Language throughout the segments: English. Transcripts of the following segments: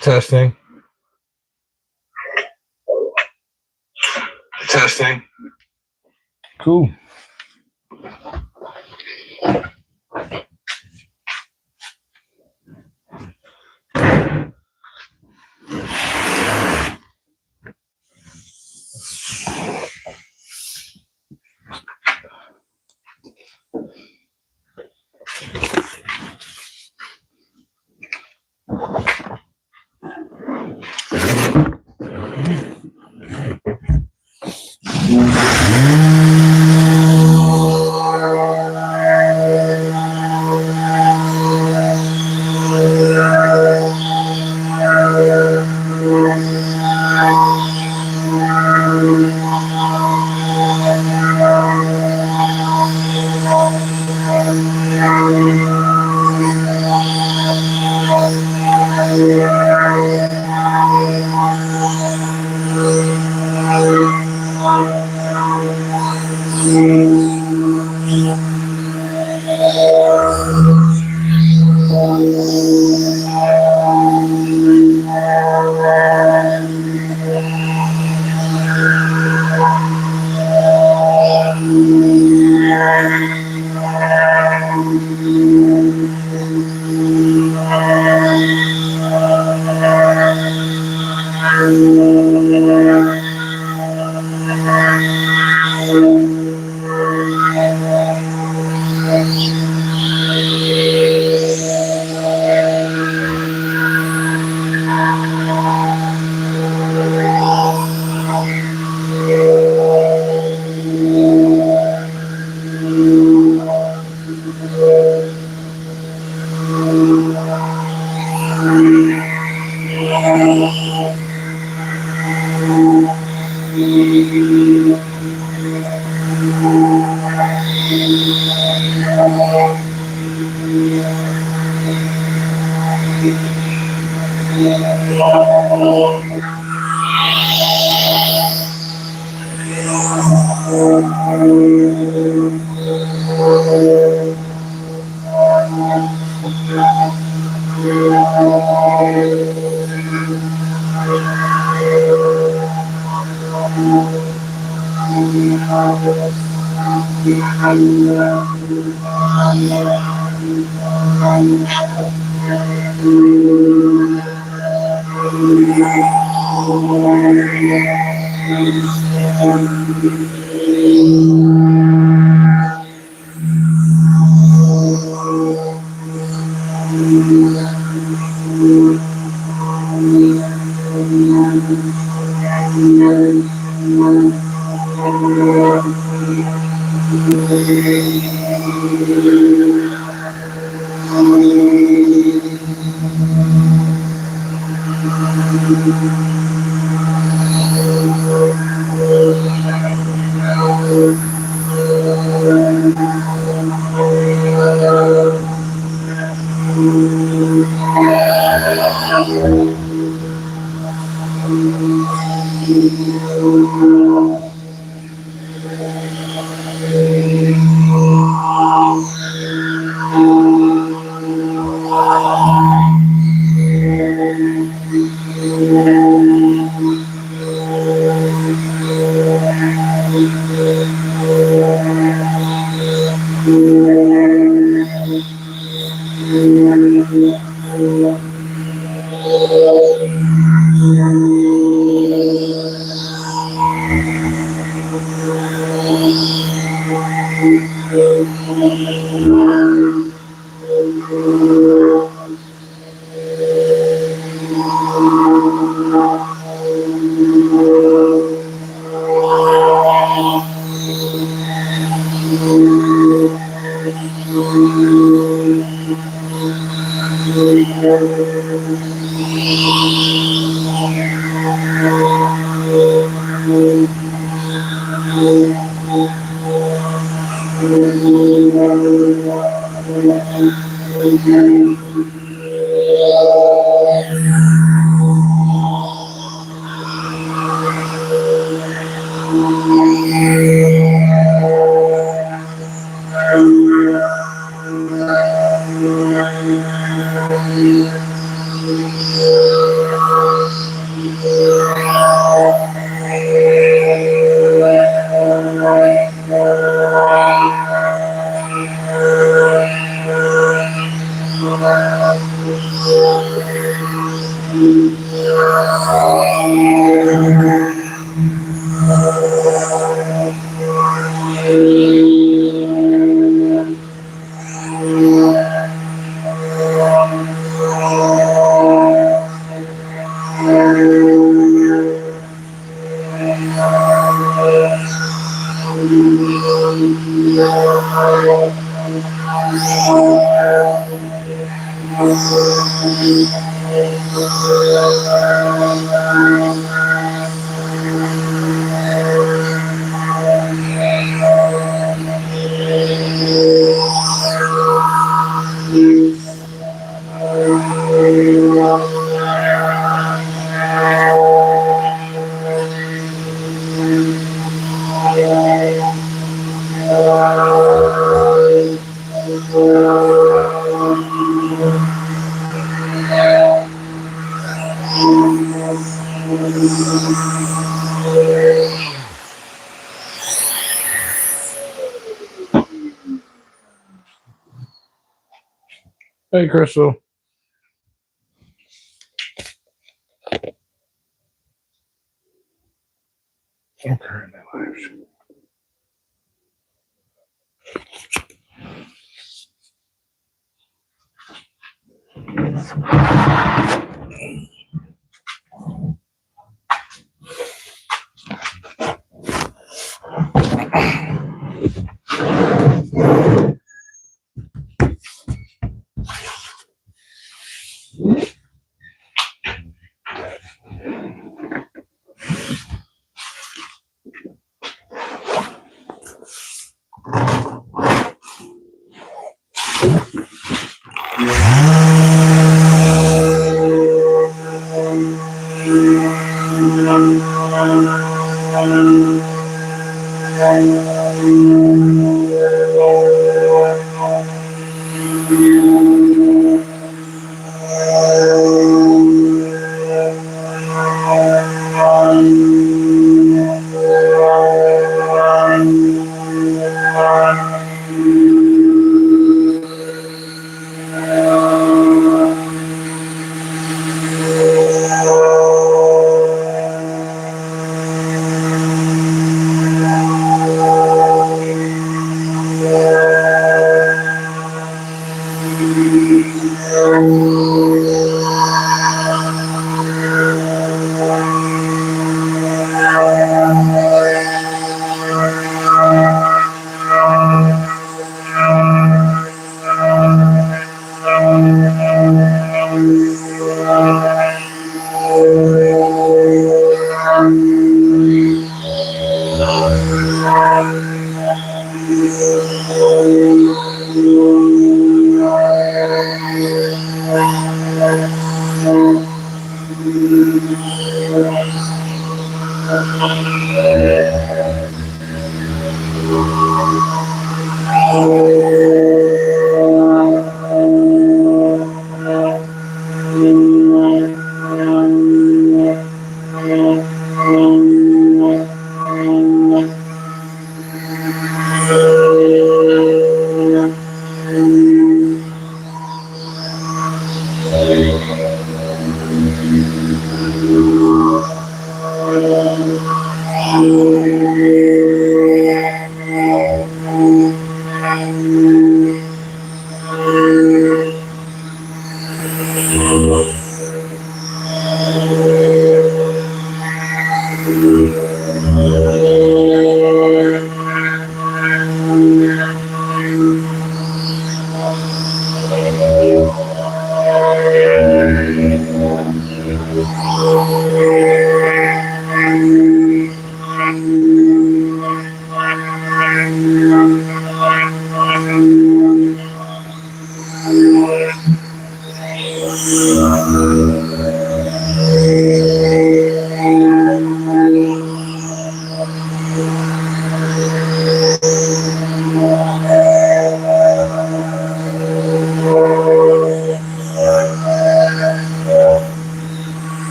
Testing. Testing. Cool. Hey, Crystal. I'm currently live.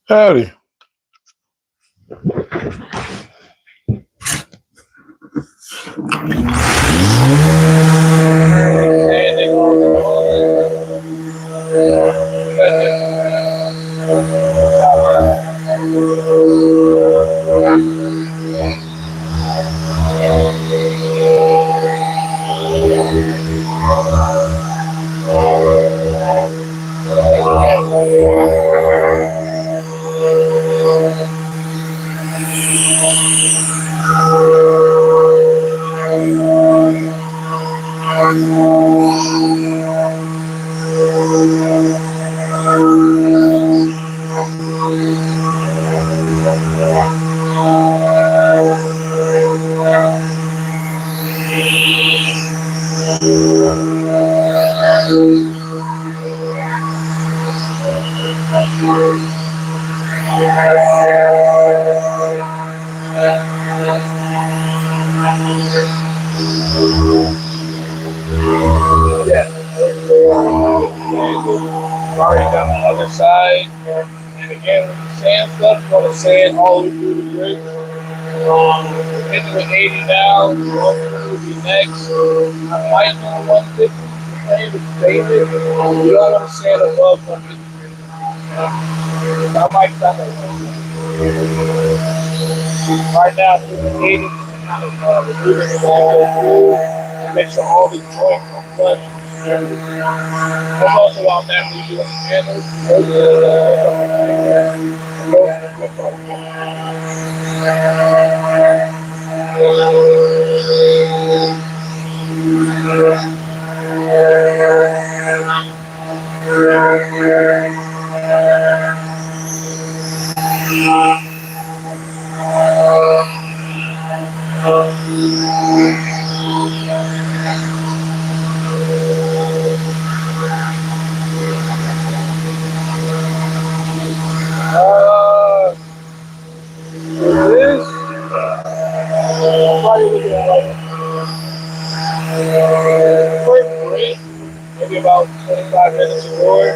Howdy. Already done the other side. And again, with the sand stuff, you're going to sand all the way through the bricks. Hitting with 80 now, ultimately will be next. I might do 150 today, which is basic. You don't want to sand above 150. I might stop at 150. Right now, through the 80, kind of removing the wall through and make sure all the joints are flush. That's also why I'm actually doing the handles. This probably looking at like first break, maybe about 25 minutes or more.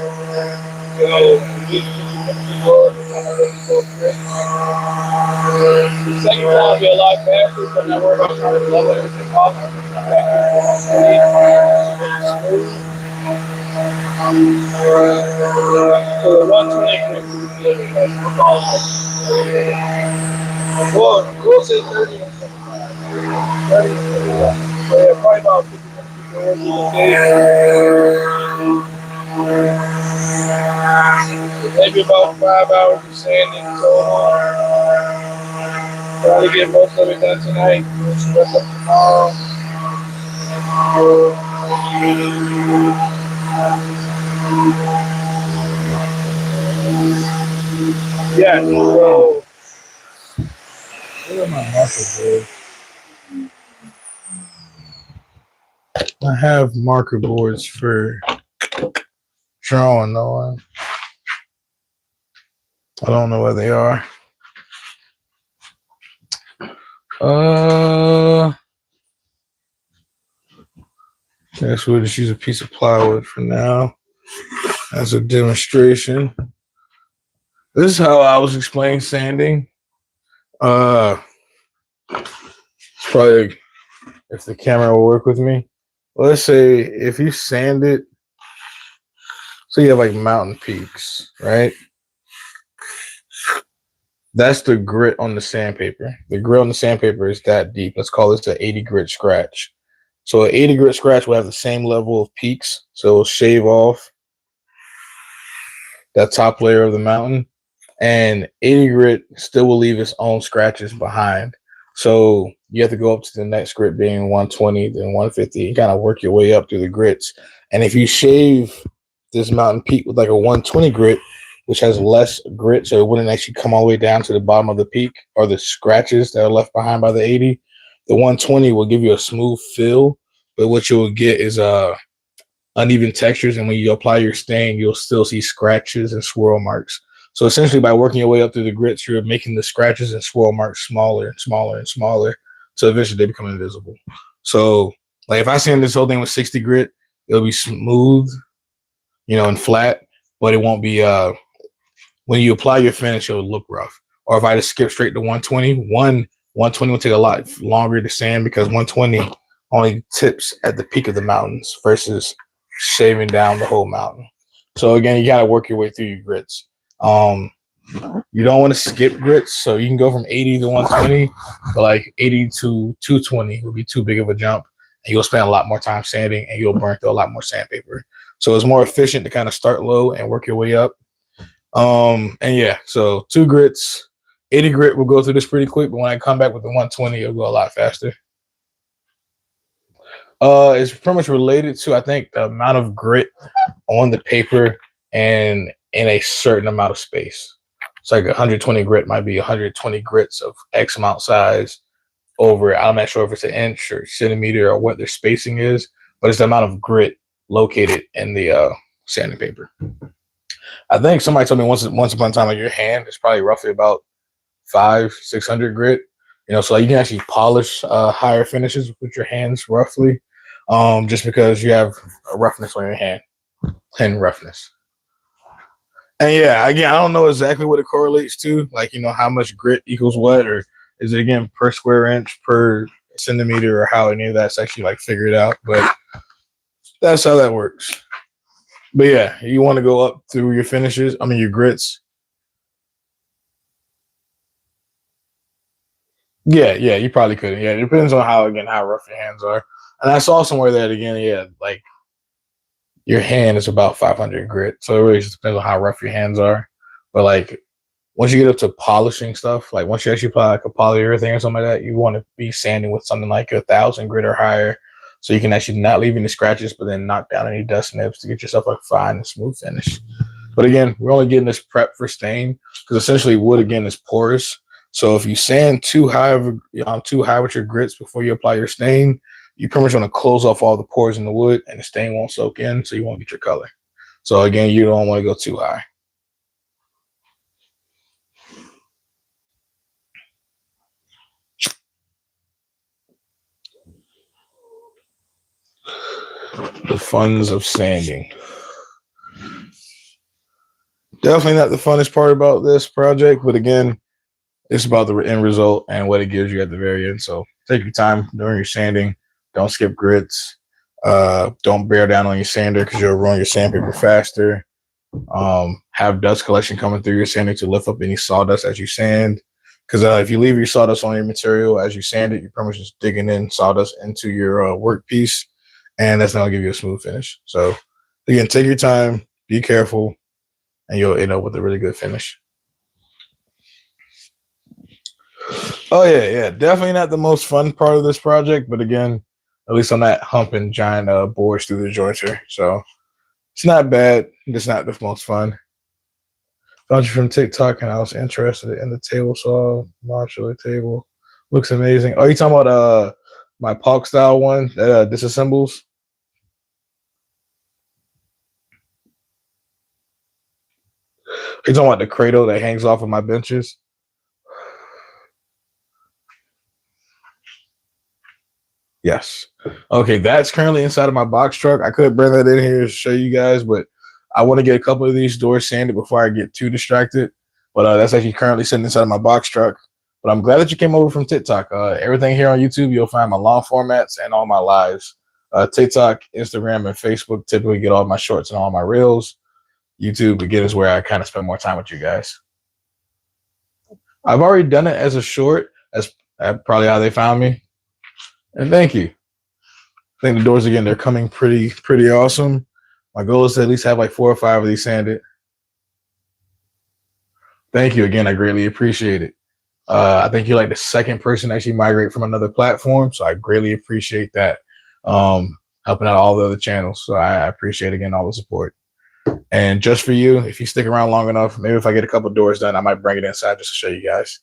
So we finish more, kind of looking for a break. The second time will be a lot faster, so now we're about trying to level everything off. So the 120 connects to the other, like, Well, we'll say 30 and 30 and 25. So yeah, probably about 50 minutes before maybe about 5 hours of sanding total. Try to get most of it done tonight. Rest up tomorrow. Yeah, so Where are my marker boards? I have marker boards for drawing though. I don't know where they are. Guess we'll just use a piece of plywood for now as a demonstration. This is how I was explaining sanding. It's probably if the camera will work with me. Let's say if you sand it, so you have like mountain peaks, right? That's the grit on the sandpaper. The grit on the sandpaper is that deep. Let's call this an 80 grit scratch. So an 80 grit scratch will have the same level of peaks. So it'll shave off that top layer of the mountain. And 80 grit still will leave its own scratches behind. So you have to go up to the next grit being 120, then 150, and kind of work your way up through the grits. And if you shave this mountain peak with like a 120 grit, which has less grit, so it wouldn't actually come all the way down to the bottom of the peak or the scratches that are left behind by the 80, the 120 will give you a smooth fill, but what you'll get is uneven textures, and when you apply your stain, you'll still see scratches and swirl marks. So essentially, by working your way up through the grits, you're making the scratches and swirl marks smaller and smaller and smaller, so eventually they become invisible. So, like if I sand this whole thing with 60 grit, it'll be smooth, and flat, but it won't be. When you apply your finish, it'll look rough. Or if I just skip straight to 120, 120 will take a lot longer to sand because 120 only tips at the peak of the mountains versus shaving down the whole mountain. So again, you got to work your way through your grits. You don't want to skip grits, so you can go from 80 to 120, but like 80 to 220 would be too big of a jump, and you'll spend a lot more time sanding, and you'll burn through a lot more sandpaper. So it's more efficient to kind of start low and work your way up. And yeah, so 2 grits, 80 grit will go through this pretty quick, but when I come back with the 120, it'll go a lot faster. It's pretty much related to, I think, the amount of grit on the paper and in a certain amount of space. It's like 120 grit might be 120 grits of X amount size over, I'm not sure if it's an inch or centimeter or what their spacing is, but it's the amount of grit located in the sanding paper. I think somebody told me once upon a time, like your hand is probably roughly about 500-600 grit. So like you can actually polish higher finishes with your hands roughly, just because you have a roughness on your hand and roughness. And yeah, again, I don't know exactly what it correlates to, like how much grit equals what, or is it again per square inch, per centimeter, or how any of that's actually like figured out. But that's how that works. But yeah, you want to go up through your finishes. I mean, your grits. Yeah, you probably could. Yeah, it depends on how rough your hands are. And I saw somewhere that again, yeah, like your hand is about 500 grit. So it really just depends on how rough your hands are. But like once you get up to polishing stuff, like once you actually apply like a polyurethane or something like that, you want to be sanding with something like 1,000 grit or higher. So you can actually not leave any scratches, but then knock down any dust nibs to get yourself a fine and smooth finish. But again, we're only getting this prep for stain because essentially wood again is porous. So if you sand too high with your grits before you apply your stain, you pretty much want to close off all the pores in the wood and the stain won't soak in, so you won't get your color. So again, you don't want to go too high. The funs of sanding. Definitely not the funnest part about this project, but again, it's about the end result and what it gives you at the very end. So take your time during your sanding. Don't skip grits. Don't bear down on your sander because you'll ruin your sandpaper faster. Have dust collection coming through your sander to lift up any sawdust as you sand. Because if you leave your sawdust on your material as you sand it, you're pretty much just digging in sawdust into your workpiece, and that's not gonna give you a smooth finish. So again, take your time, be careful, and you'll end up with a really good finish. Oh yeah, definitely not the most fun part of this project, but again, at least I'm not humping giant boards through the jointer, so it's not bad. It's not the most fun. Found you from TikTok, and I was interested in the table saw modular table. Looks amazing. Oh, you talking about my Palk style one that disassembles? You talking about the cradle that hangs off of my benches? Yes. Okay, that's currently inside of my box truck. I could bring that in here to show you guys, but I want to get a couple of these doors sanded before I get too distracted. But that's actually currently sitting inside of my box truck. But I'm glad that you came over from TikTok. Everything here on YouTube, you'll find my long formats and all my lives. TikTok, Instagram, and Facebook typically get all my shorts and all my reels. YouTube, again, is where I kind of spend more time with you guys. I've already done it as a short. That's probably how they found me. And thank you. I think the doors, again, they're coming pretty awesome. My goal is to at least have like 4 or 5 of these sanded. Thank you again. I greatly appreciate it. I think you're like the second person to actually migrate from another platform, so I greatly appreciate that. Helping out all the other channels, so I appreciate again all the support. And just for you, if you stick around long enough, maybe if I get a couple doors done, I might bring it inside just to show you guys.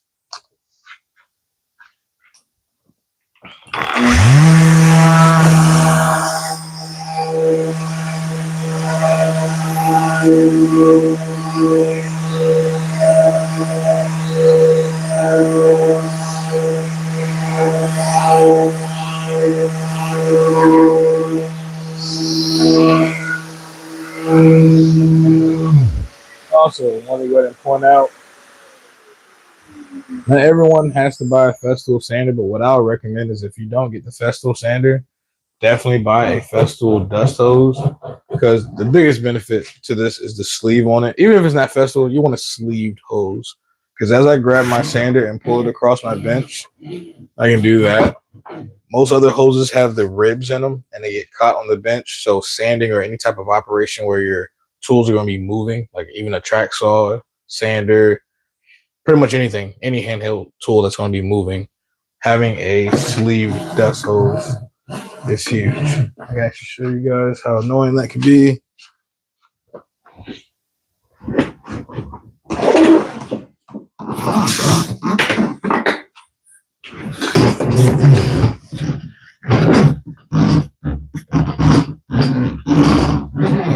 Also, I want to go ahead and point out, not everyone has to buy a Festool sander, but what I would recommend is if you don't get the Festool sander, definitely buy a Festool dust hose, because the biggest benefit to this is the sleeve on it. Even if it's not Festool, you want a sleeved hose, because as I grab my sander and pull it across my bench, I can do that. Most other hoses have the ribs in them and they get caught on the bench. So sanding or any type of operation where your tools are going to be moving, like even a track saw, sander, pretty much anything, any handheld tool that's going to be moving, having a sleeved dust hose is huge. I can actually show you guys how annoying that can be.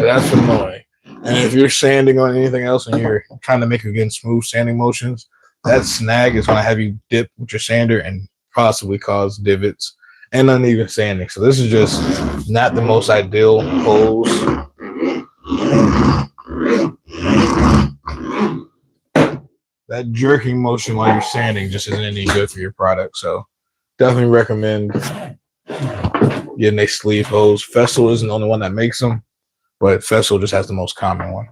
That's annoying. And if you're sanding on anything else and you're trying to make again smooth sanding motions, that snag is going to have you dip with your sander and possibly cause divots and uneven sanding. So this is just not the most ideal hose. That jerking motion while you're sanding just isn't any good for your product. So definitely recommend getting a sleeve hose. Festool isn't the only one that makes them, but Festool just has the most common one.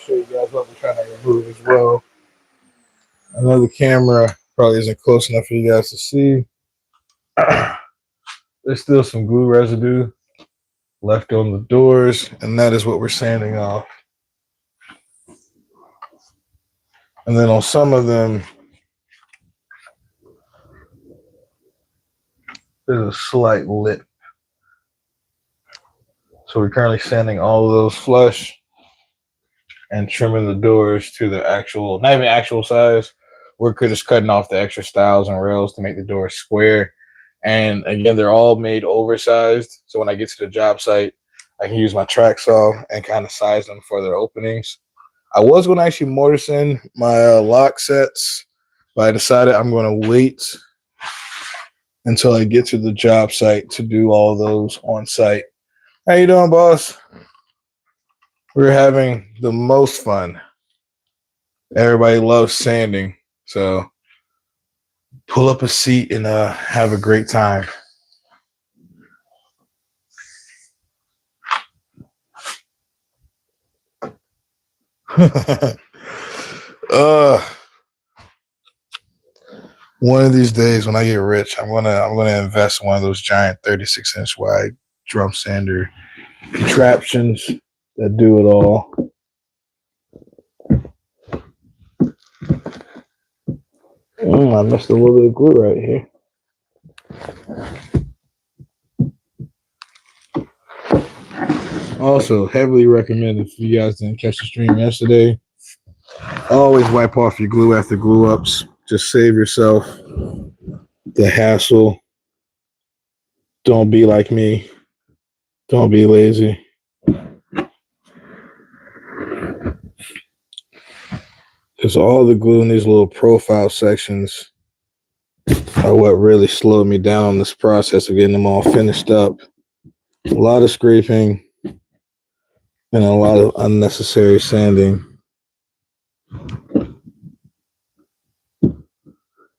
Show you guys what we're trying to remove as well. camera probably isn't close enough for you guys to see. There's still some glue residue left on the doors, and that is what we're sanding off. And then on some of them, there's a slight lip. So we're currently sanding all of those flush and trimming the doors to the actual, not even actual size. We're just cutting off the extra stiles and rails to make the doors square. And again, they're all made oversized. So when I get to the job site, I can use my track saw and kind of size them for their openings. I was going to actually mortise in my lock sets, but I decided I'm going to wait until I get to the job site to do all of those on site. How you doing, boss? We're having the most fun. Everybody loves sanding, so pull up a seat and have a great time. One of these days when I get rich, I'm gonna invest in one of those giant 36-inch wide drum sander contraptions that do it all. I missed a little bit of glue right here. Also, heavily recommended if you guys didn't catch the stream yesterday. Always wipe off your glue after glue ups. Just save yourself the hassle. Don't be like me. Don't be lazy. Because all the glue in these little profile sections are what really slowed me down on this process of getting them all finished up. A lot of scraping and a lot of unnecessary sanding.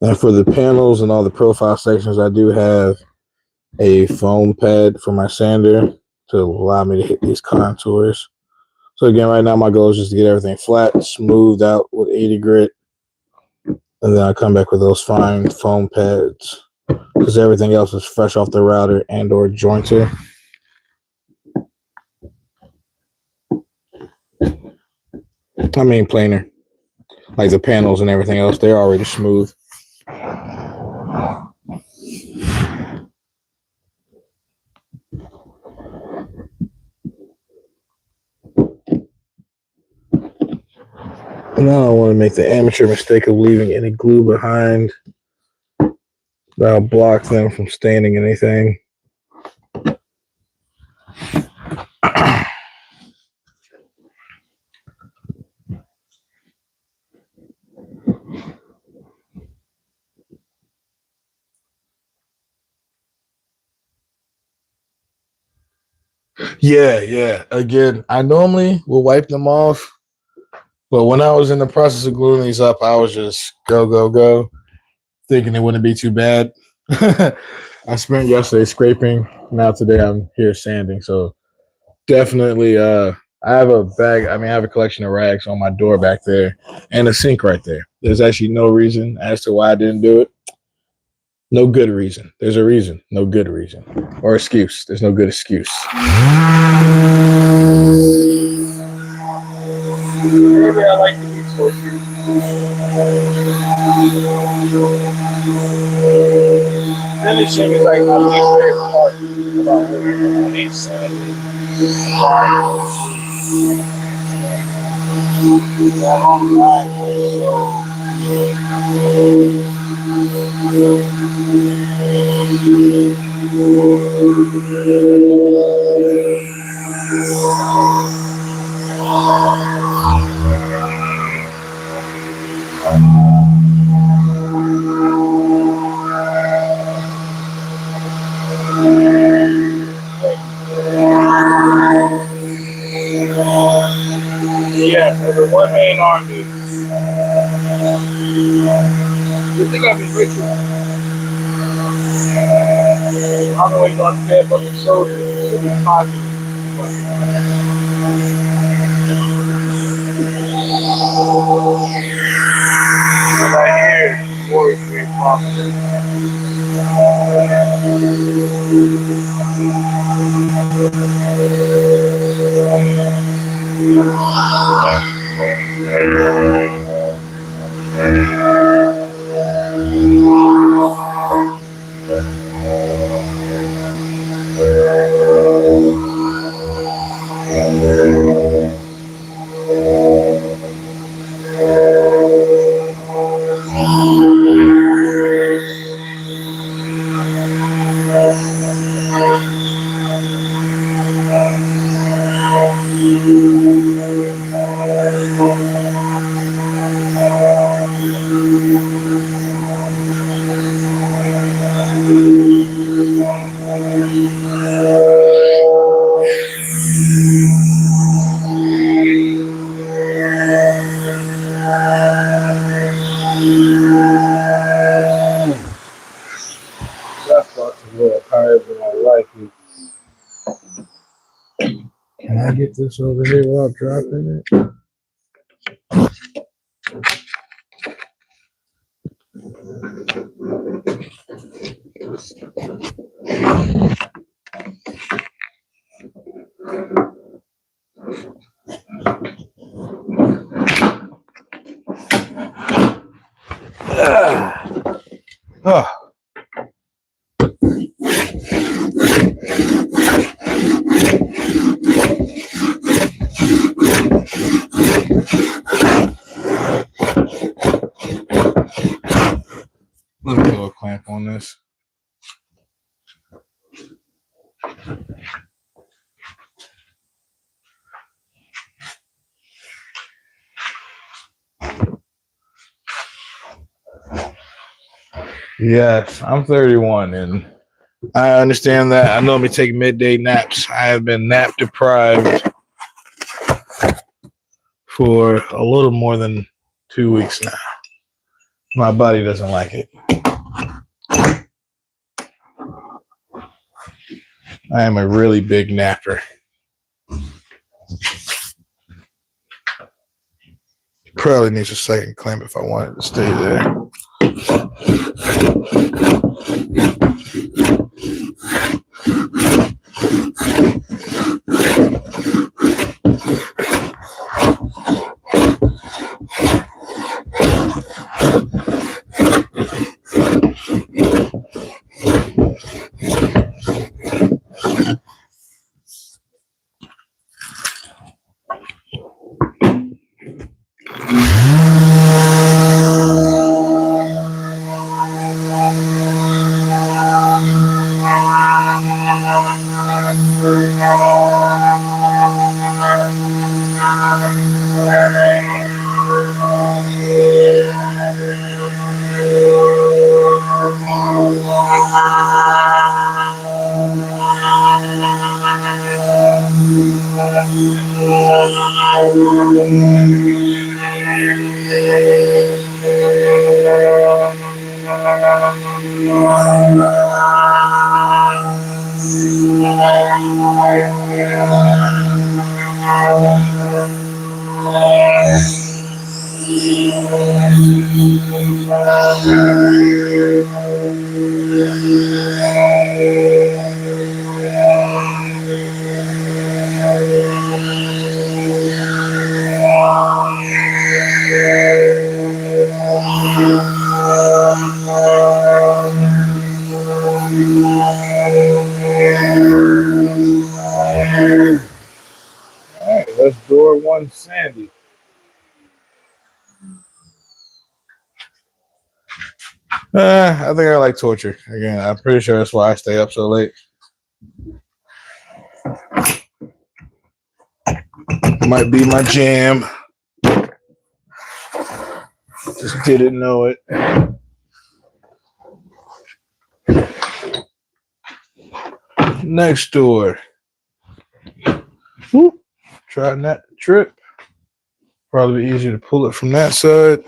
And for the panels and all the profile sections, I do have a foam pad for my sander to allow me to hit these contours. So again, right now my goal is just to get everything flat, smoothed out with 80 grit. And then I come back with those fine foam pads because everything else is fresh off the router and or jointer. I mean planer. Like the panels and everything else, they're already smooth. And I don't want to make the amateur mistake of leaving any glue behind. That'll block them from staining anything. Yeah. Again, I normally will wipe them off. But when I was in the process of gluing these up, I was just go, thinking it wouldn't be too bad. I spent yesterday scraping. Now today I'm here sanding. So definitely, I have a bag. I have a collection of rags on my door back there and a sink right there. There's actually no reason as to why I didn't do it. No good reason. There's a reason. No good reason. Or excuse. There's no good excuse. Maybe I like to be so cute. Finishing is like my least favorite part about working. I need sanding. That long time. Yeah, for the one main army. You think I'd be rich? I'm always on bed fucking soldiers. Should be fine. What I hear forestry property. That part's a little higher than I like it. Can I get this over here without dropping it? Oh. Let me do a clamp on this. Yes, I'm 31 and I understand that. I normally take midday naps. I have been nap deprived for a little more than 2 weeks now. My body doesn't like it. I am a really big napper. Probably needs a second clamp if I want it to stay there. That's door one Sandy. I think I like torture. Again, I'm pretty sure that's why I stay up so late. Might be my jam. Just didn't know it. Next door. Whoop. Trying that trip. Probably be easier to pull it from that side.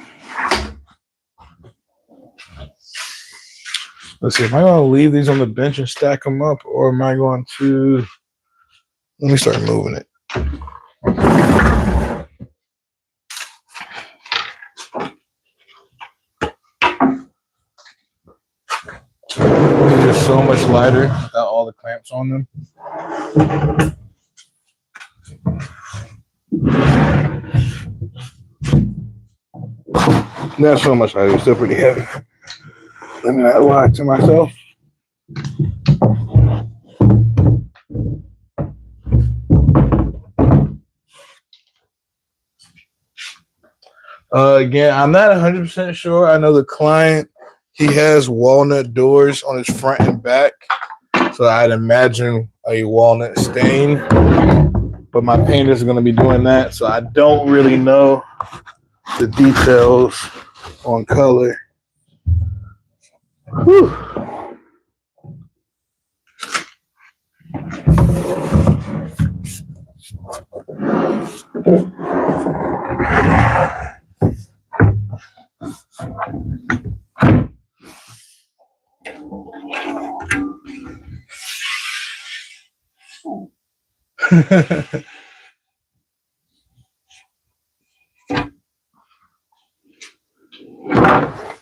Let's see. Am I going to leave these on the bench and stack them up, or am I going to? Let me start moving it. so much lighter without all the clamps on them. Not so much lighter, it's still pretty heavy. Let me not lie to myself. Again, I'm not 100% sure. I know the client, he has walnut doors on his front and back. So I'd imagine a walnut stain. But my painter is going to be doing that. So I don't really know the details on color. Whew.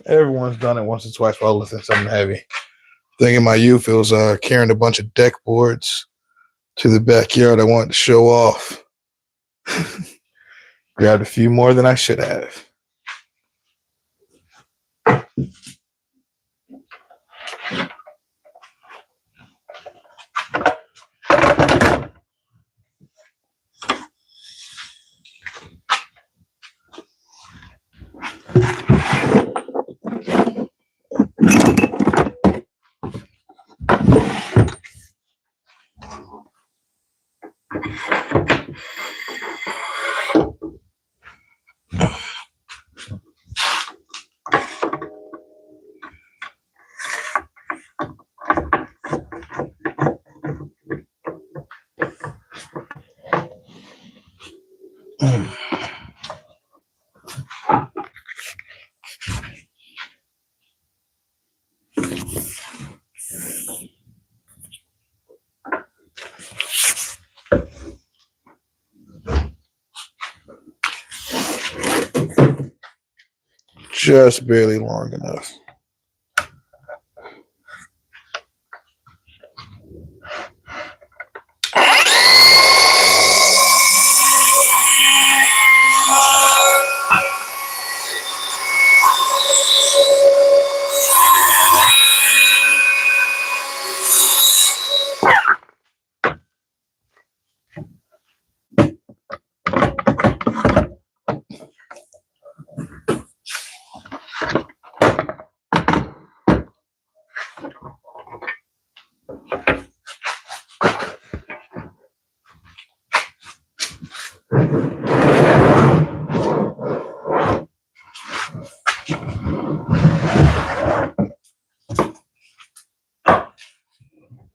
Everyone's done it once or twice while lifting something heavy. I think in my youth, it was carrying a bunch of deck boards to the backyard. I wanted to show off. Grabbed a few more than I should have. Just barely long enough.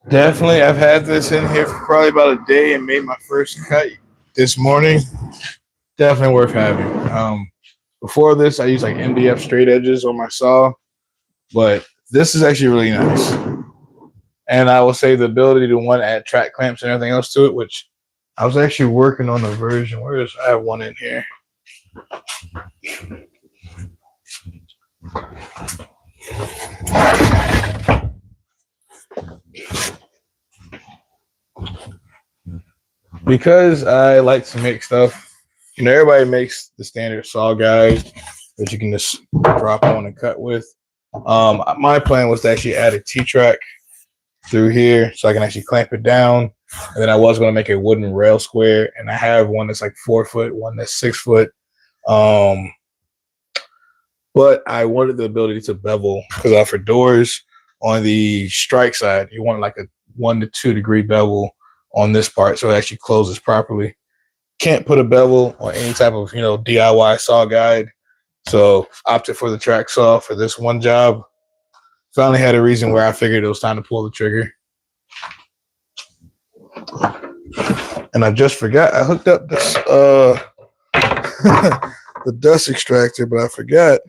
Definitely, I've had this in here for probably about a day and made my first cut this morning. Definitely worth having. Before this, I used like MDF straight edges on my saw, but this is actually really nice. And I will say the ability to add track clamps and everything else to it, which I was actually working on the version. I have one in here. Because I like to make stuff, everybody makes the standard saw guide that you can just drop on and cut with. My plan was to actually add a T-track through here so I can actually clamp it down. And then I was going to make a wooden rail square, and I have one that's like 4 foot, one that's 6 foot. But I wanted the ability to bevel because for doors on the strike side, you want like a 1 to 2 degree bevel on this part so it actually closes properly. Can't put a bevel on any type of DIY saw guide, so opted for the track saw for this one job. Finally had a reason where I figured it was time to pull the trigger. And I just forgot I hooked up this the dust extractor, but I forgot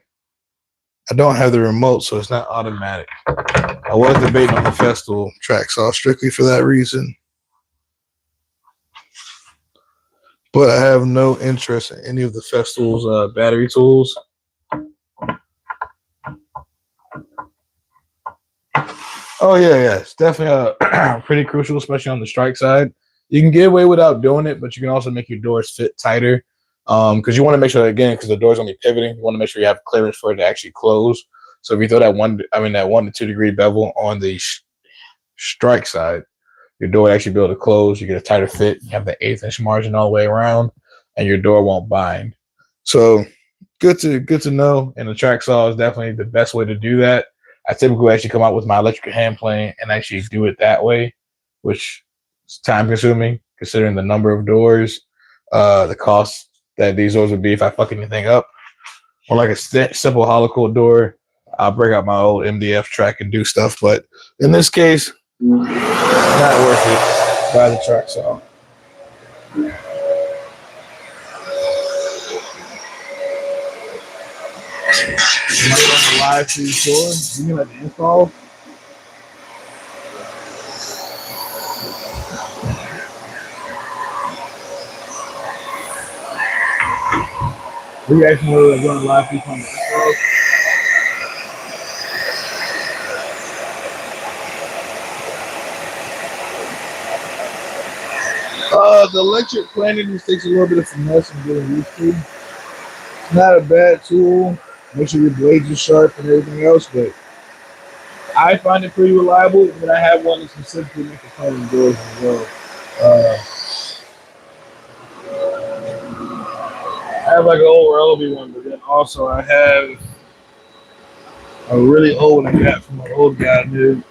I don't have the remote, so it's not automatic. I was debating on the Festool track saw strictly for that reason. But I have no interest in any of the Festool's battery tools. Oh yeah. It's definitely pretty crucial, especially on the strike side. You can get away without doing it, but you can also make your doors fit tighter. Because you want to make sure again, because the door's gonna be pivoting, you want to make sure you have clearance for it to actually close. So if you throw that 1 to 2 degree bevel on the strike side, your door will actually be able to close. You get a tighter fit. You have the 1/8 inch margin all the way around, and your door won't bind. So good to know. And the track saw is definitely the best way to do that. I typically actually come out with my electrical hand plane and actually do it that way, which is time consuming considering the number of doors, the cost that these doors would be if I fuck anything up. Or like a simple hollow core door, I'll break out my old MDF track and do stuff. But in this case, not worth it. Buy the track saw. Am I going live to the store? You mean like the install? We actually were going live to the install. The electric planer just takes a little bit of finesse and getting used to. It's not a bad tool. Make sure your blades are sharp and everything else, but I find it pretty reliable. And I have one that specifically makes the planing doors as well. I have like an old Earlby one, but then also I have a really old one I got from an old guy, dude.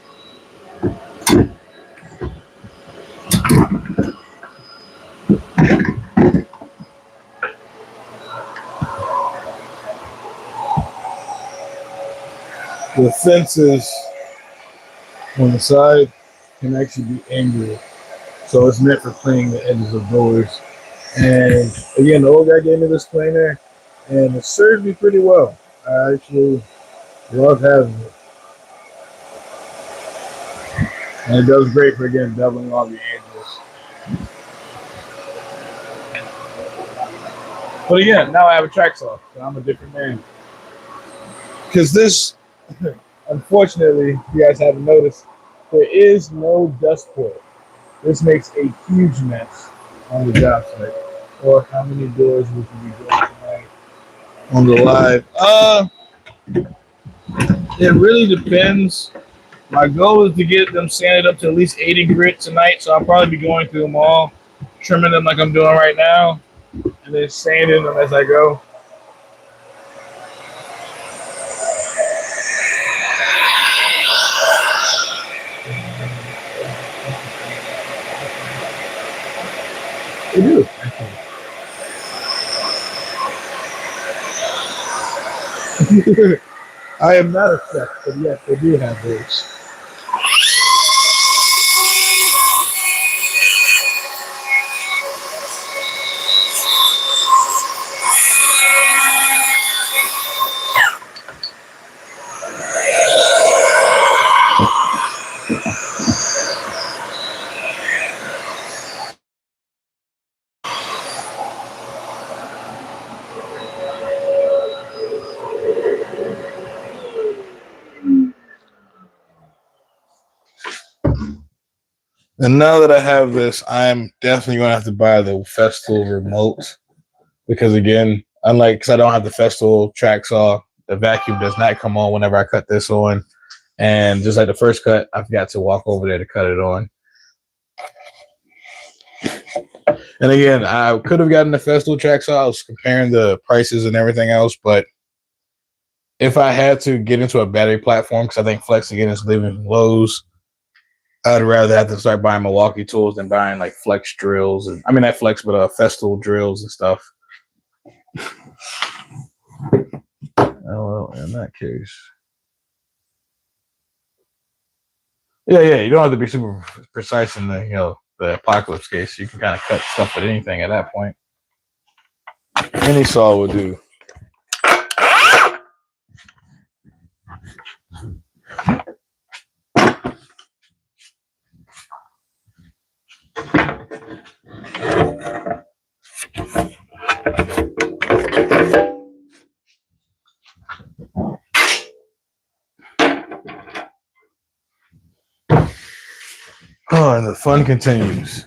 The fences on the side can actually be angled. So it's meant for cleaning the edges of doors. And again, the old guy gave me this planer and it served me pretty well. I actually love having it. And it does great for again doubling all the edges. But again, now I have a track saw, so I'm a different man. Because this, unfortunately, you guys haven't noticed, there is no dust port. This makes a huge mess on the job site. Or how many doors we can be doing tonight on the live? It really depends. My goal is to get them sanded up to at least 80 grit tonight, so I'll probably be going through them all, trimming them like I'm doing right now, and then sanding them as I go. They do. I am not a chef, but yes, they do have those. And now that I have this, I'm definitely going to have to buy the Festool remote because, again, unlike because I don't have the Festool track saw, the vacuum does not come on whenever I cut this on. And just like the first cut, I forgot to walk over there to cut it on. And again, I could have gotten the Festool track saw. I was comparing the prices and everything else, but if I had to get into a battery platform, because I think Flex again is leaving Lowe's, I'd rather have to start buying Milwaukee tools than buying like Flex drills and not Flex, but Festool drills and stuff. Oh well, in that case, yeah, you don't have to be super precise in the apocalypse case. You can kind of cut stuff with anything at that point. Any saw will do. Oh, and the fun continues.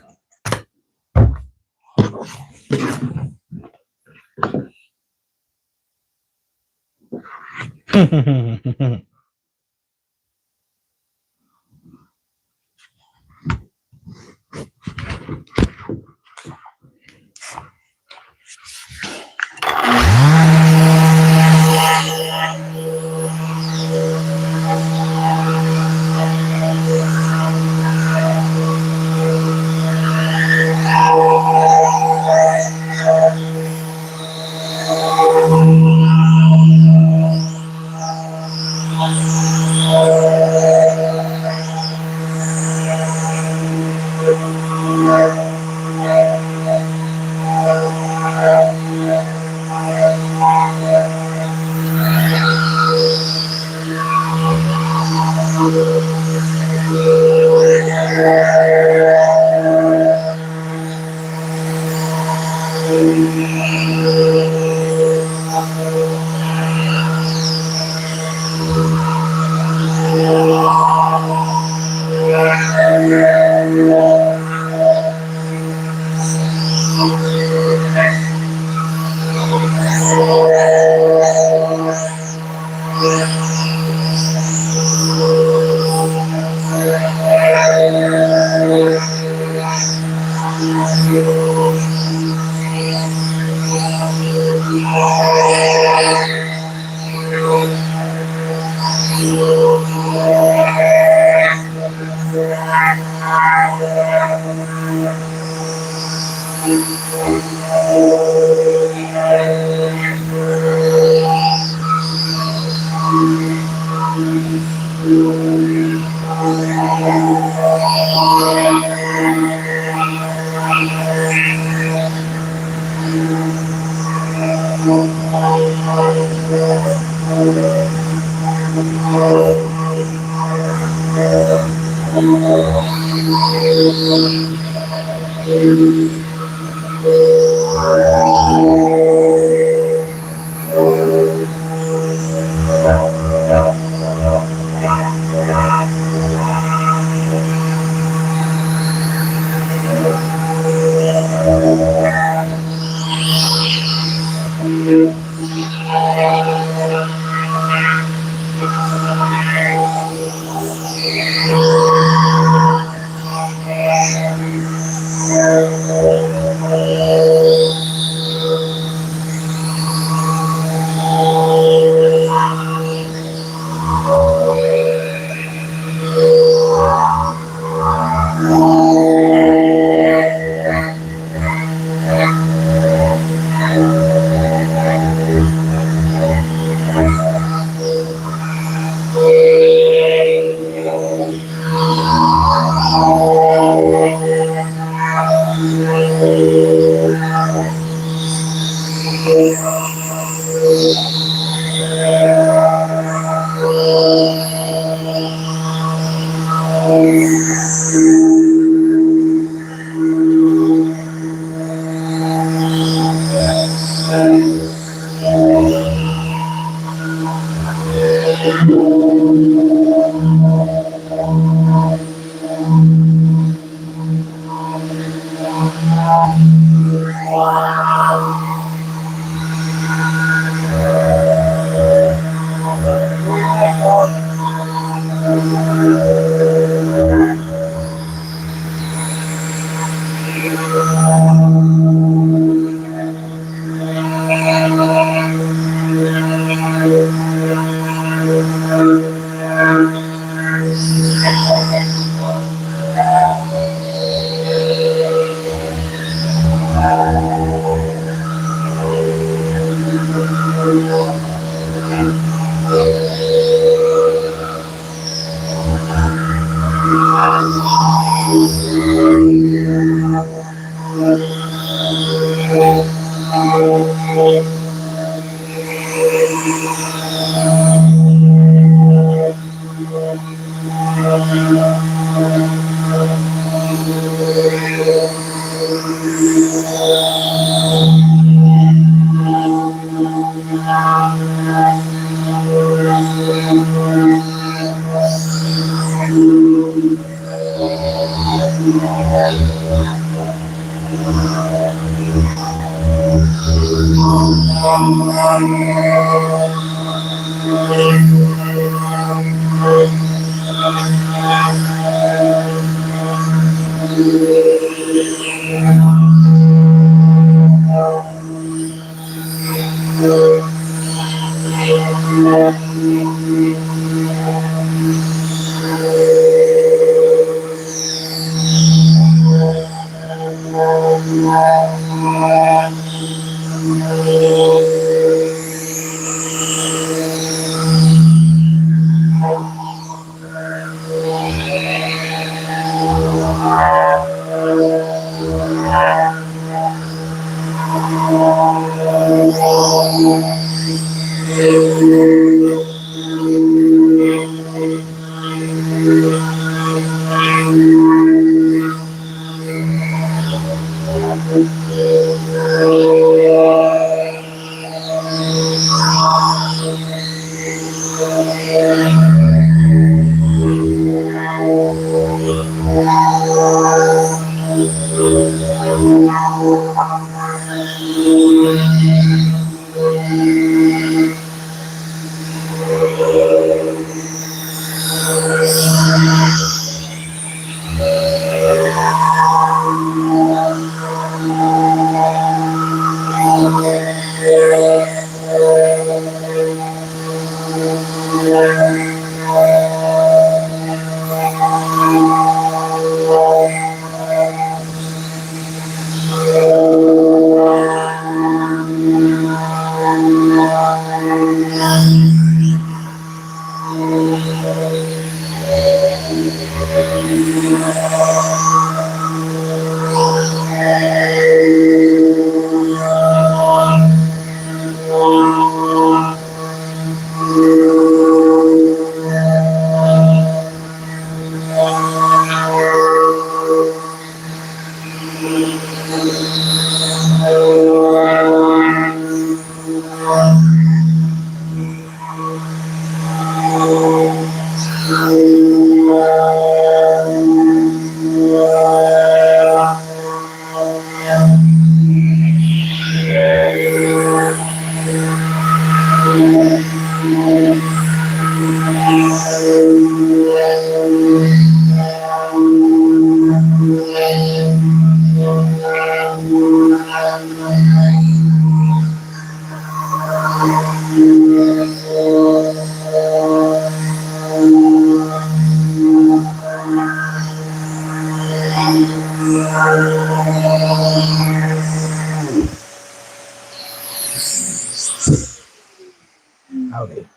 Howdy.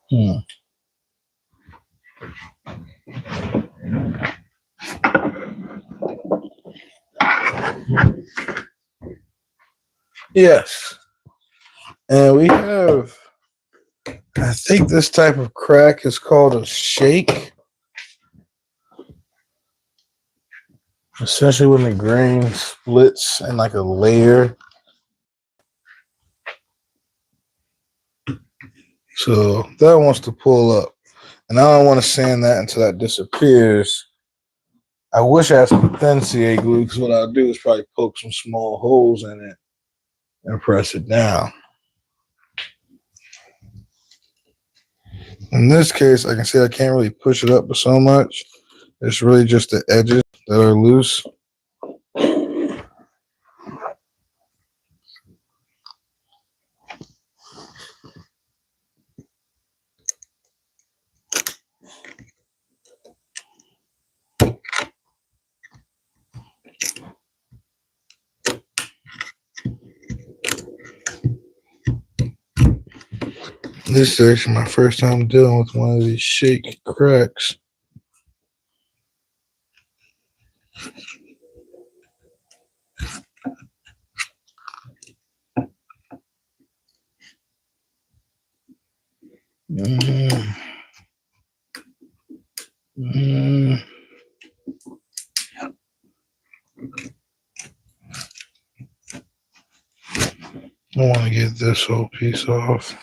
Hmm. Yes. And we have, I think this type of crack is called a shake, especially when the grain splits in like a layer. So that wants to pull up. And I don't want to sand that until that disappears. I wish I had some thin CA glue because what I'll do is probably poke some small holes in it and press it down. In this case, I can see I can't really push it up so much. It's really just the edges that are loose. This is actually my first time dealing with one of these shake cracks. Mm. Mm. I want to get this whole piece off.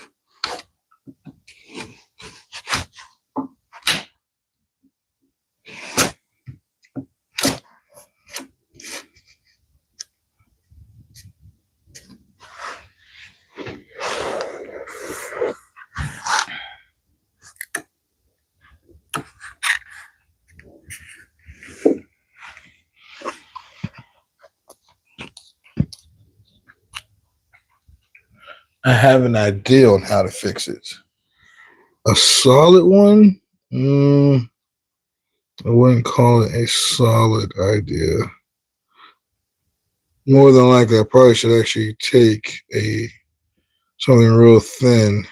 I have an idea on how to fix it. A solid one? I wouldn't call it a solid idea. More than likely, I probably should actually take something real thin.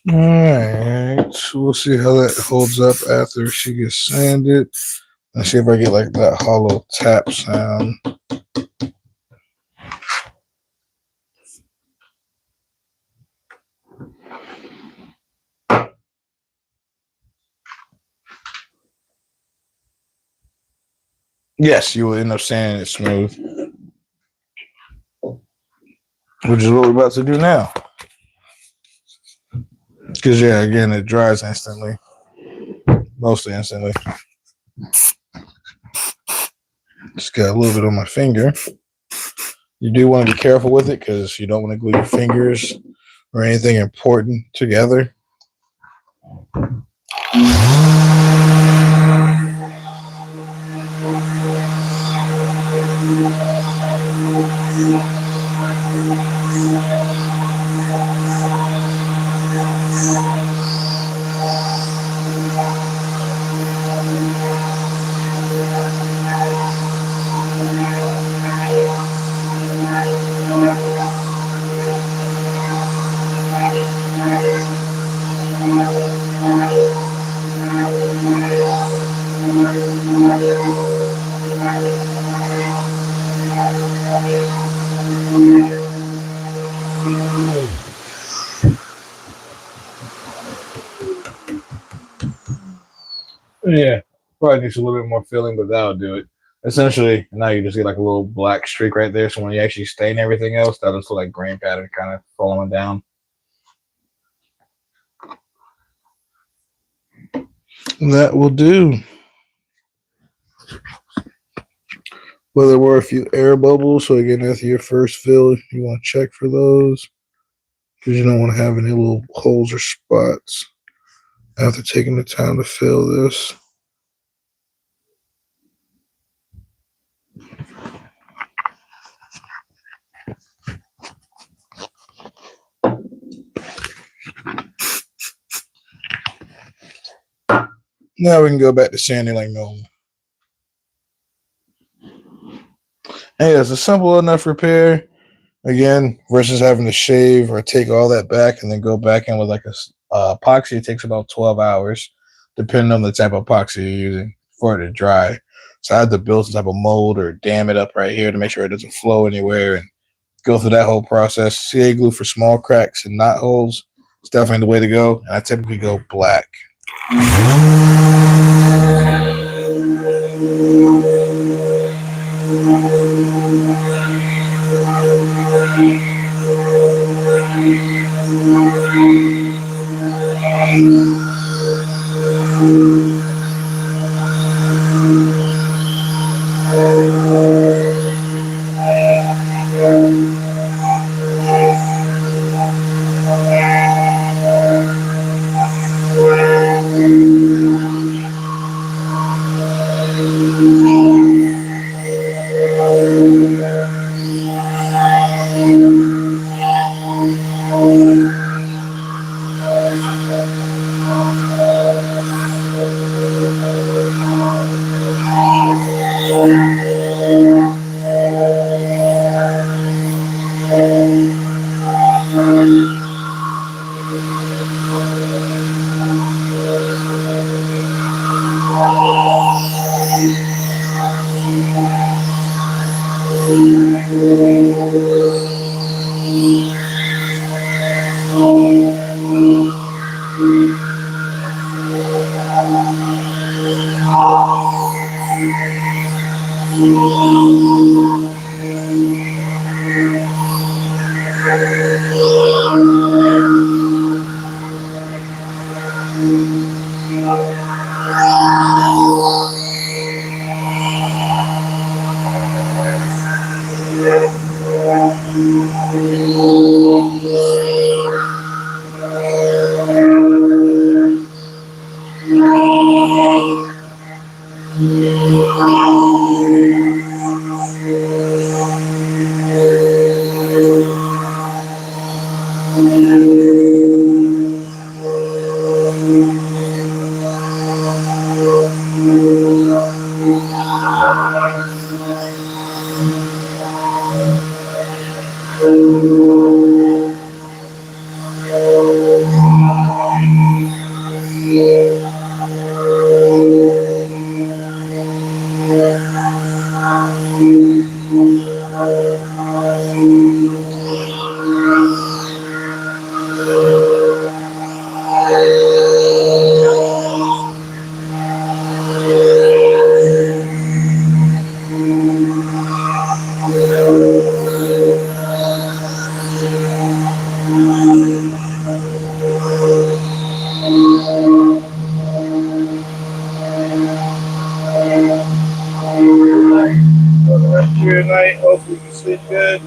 All right, so we'll see how that holds up after she gets sanded. Let's see if I get like that hollow tap sound. Yes, you will end up sanding it smooth, which is what we're about to do now. Because, yeah, again, it dries instantly, mostly instantly. Just got a little bit on my finger. You do want to be careful with it because you don't want to glue your fingers or anything important together. Yeah, probably needs a little bit more filling, but that'll do it. Essentially, now you just get like a little black streak right there. So when you actually stain everything else, that'll just look like grain pattern kind of following down. That will do. Well, there were a few air bubbles, so again, after your first fill, you want to check for those because you don't want to have any little holes or spots after taking the time to fill this. Now we can go back to sanding like normal. Hey, it's a simple enough repair. Again, versus having to shave or take all that back and then go back in with like epoxy, it takes about 12 hours, depending on the type of epoxy you're using for it to dry. So I had to build some type of mold or dam it up right here to make sure it doesn't flow anywhere and go through that whole process. CA glue for small cracks and knot holes is definitely the way to go. And I typically go black. For the rest of your night, hopefully you sleep good.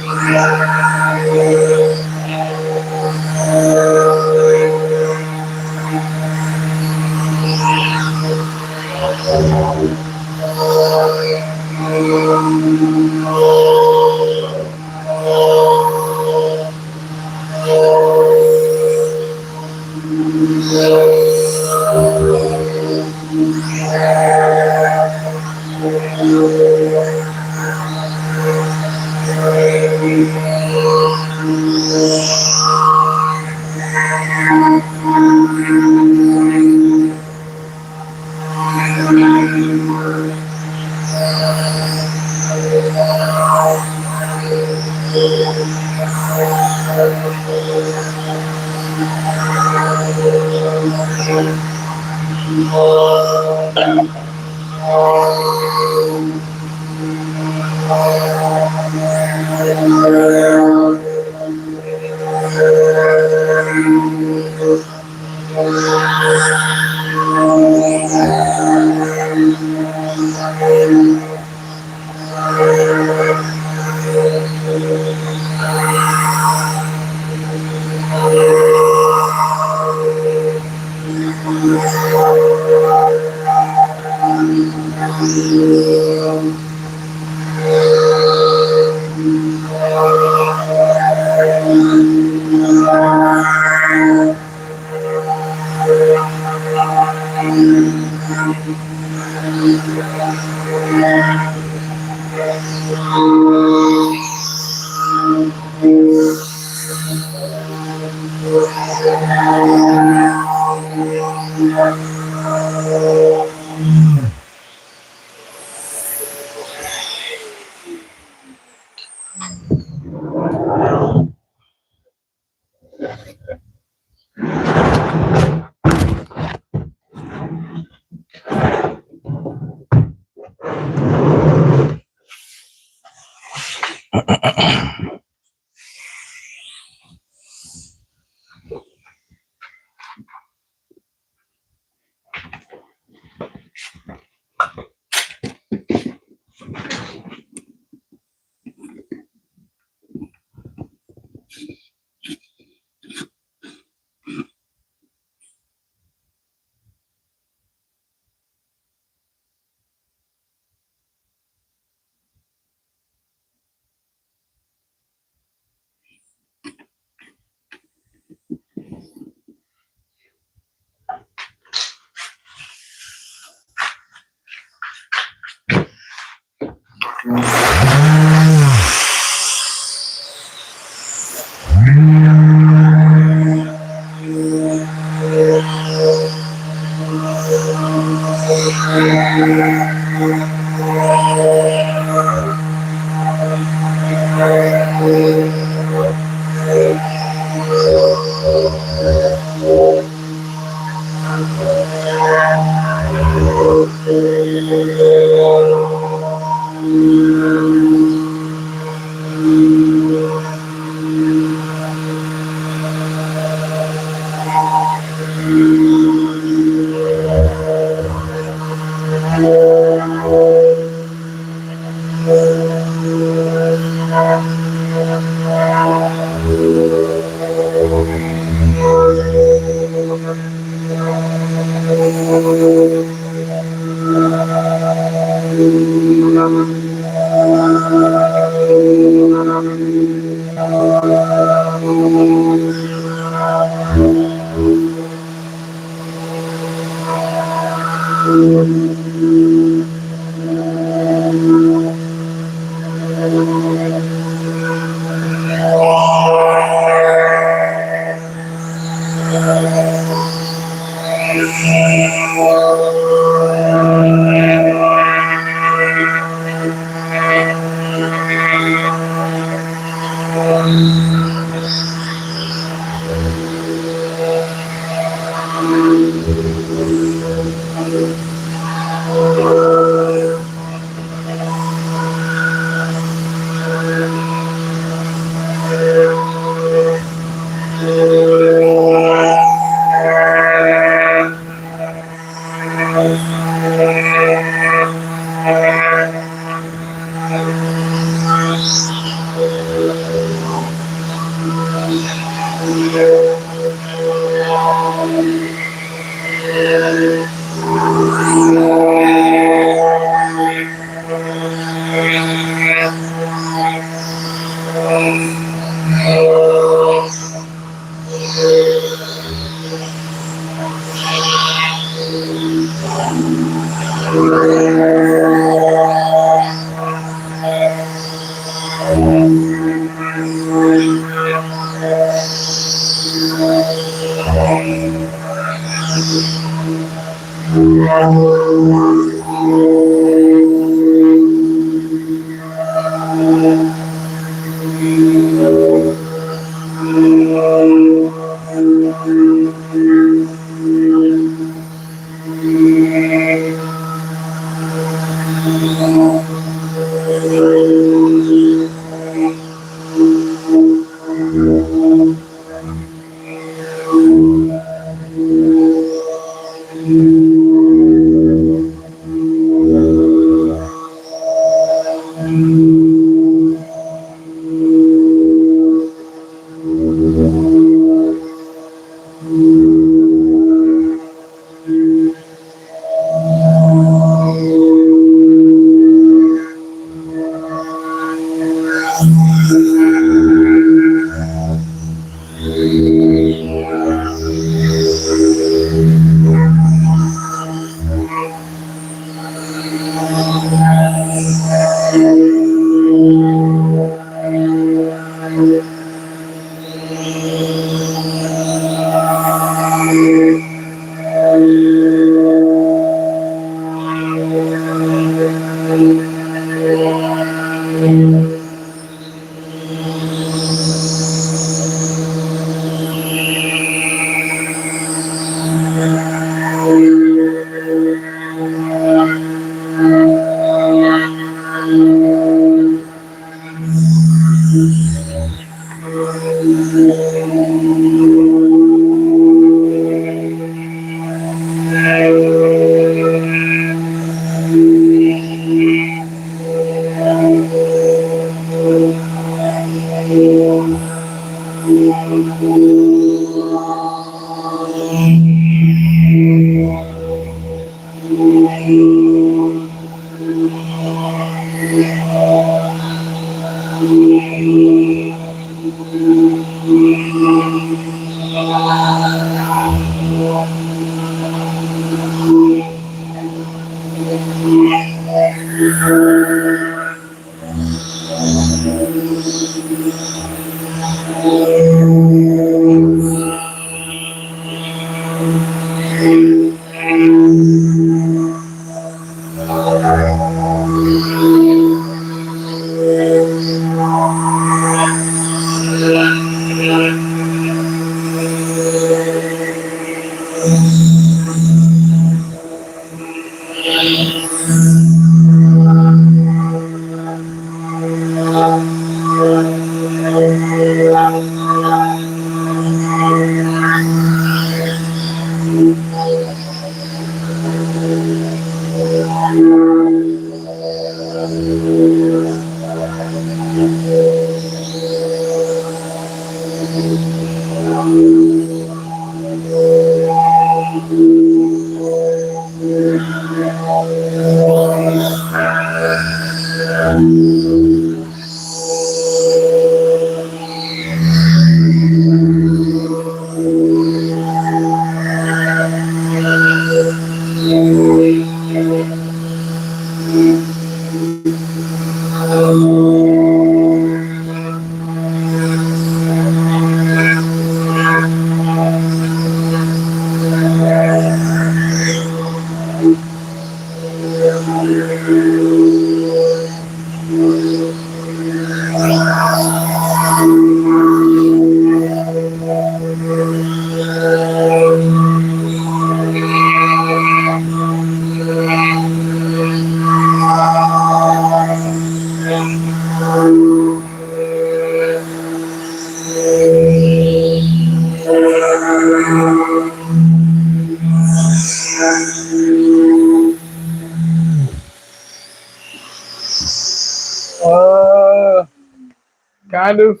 Kind of.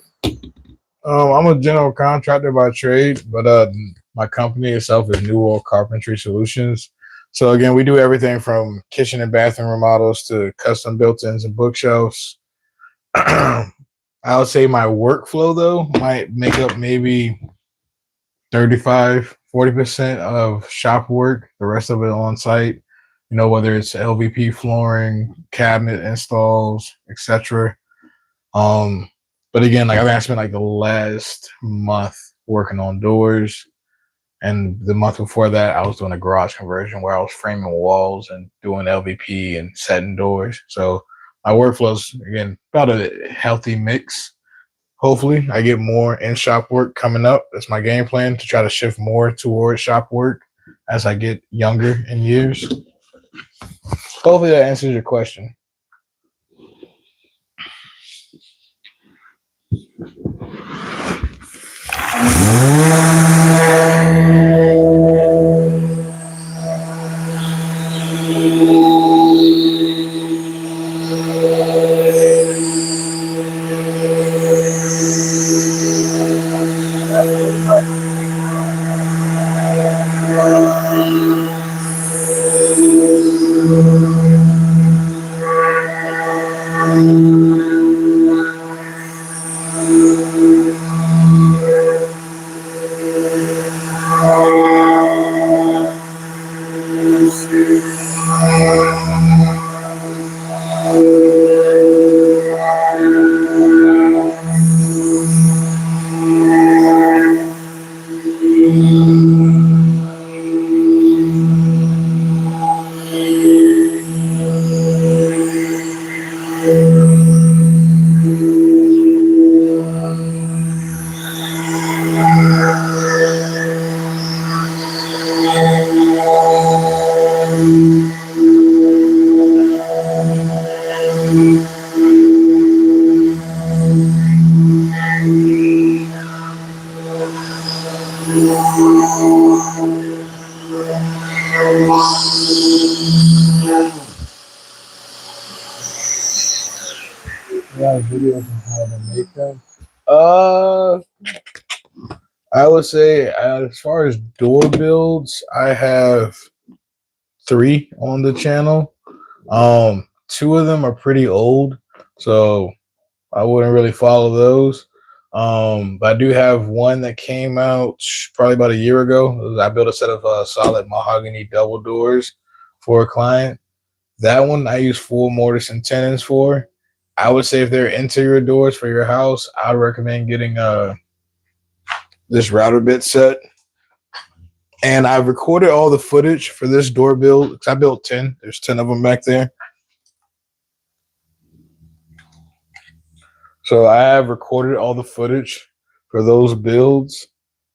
I'm a general contractor by trade, but my company itself is New World Carpentry Solutions. So again, we do everything from kitchen and bathroom remodels to custom built-ins and bookshelves. I would say my workflow though might make up maybe 35-40% of shop work, the rest of it on site. You know, whether it's LVP flooring, cabinet installs, etc. Um, but again, like I spent like the last month working on doors, and the month before that, I was doing a garage conversion where I was framing walls and doing LVP and setting doors. So my workflow's again about a healthy mix. Hopefully, I get more in shop work coming up. That's my game plan, to try to shift more towards shop work as I get younger in years. Hopefully, that answers your question. Yeah, videos on how to make them. Uh, I would say as far as door builds, I have 3 on the channel. 2 of them are pretty old, so I wouldn't really follow those. But I do have one that came out probably about a year ago. I built a set of solid mahogany double doors for a client. That one I use full mortise and tenons for. I would say if they're interior doors for your house, I would recommend getting this router bit set. And I've recorded all the footage for this door build because I built 10. There's 10 of them back there. So I have recorded all the footage for those builds.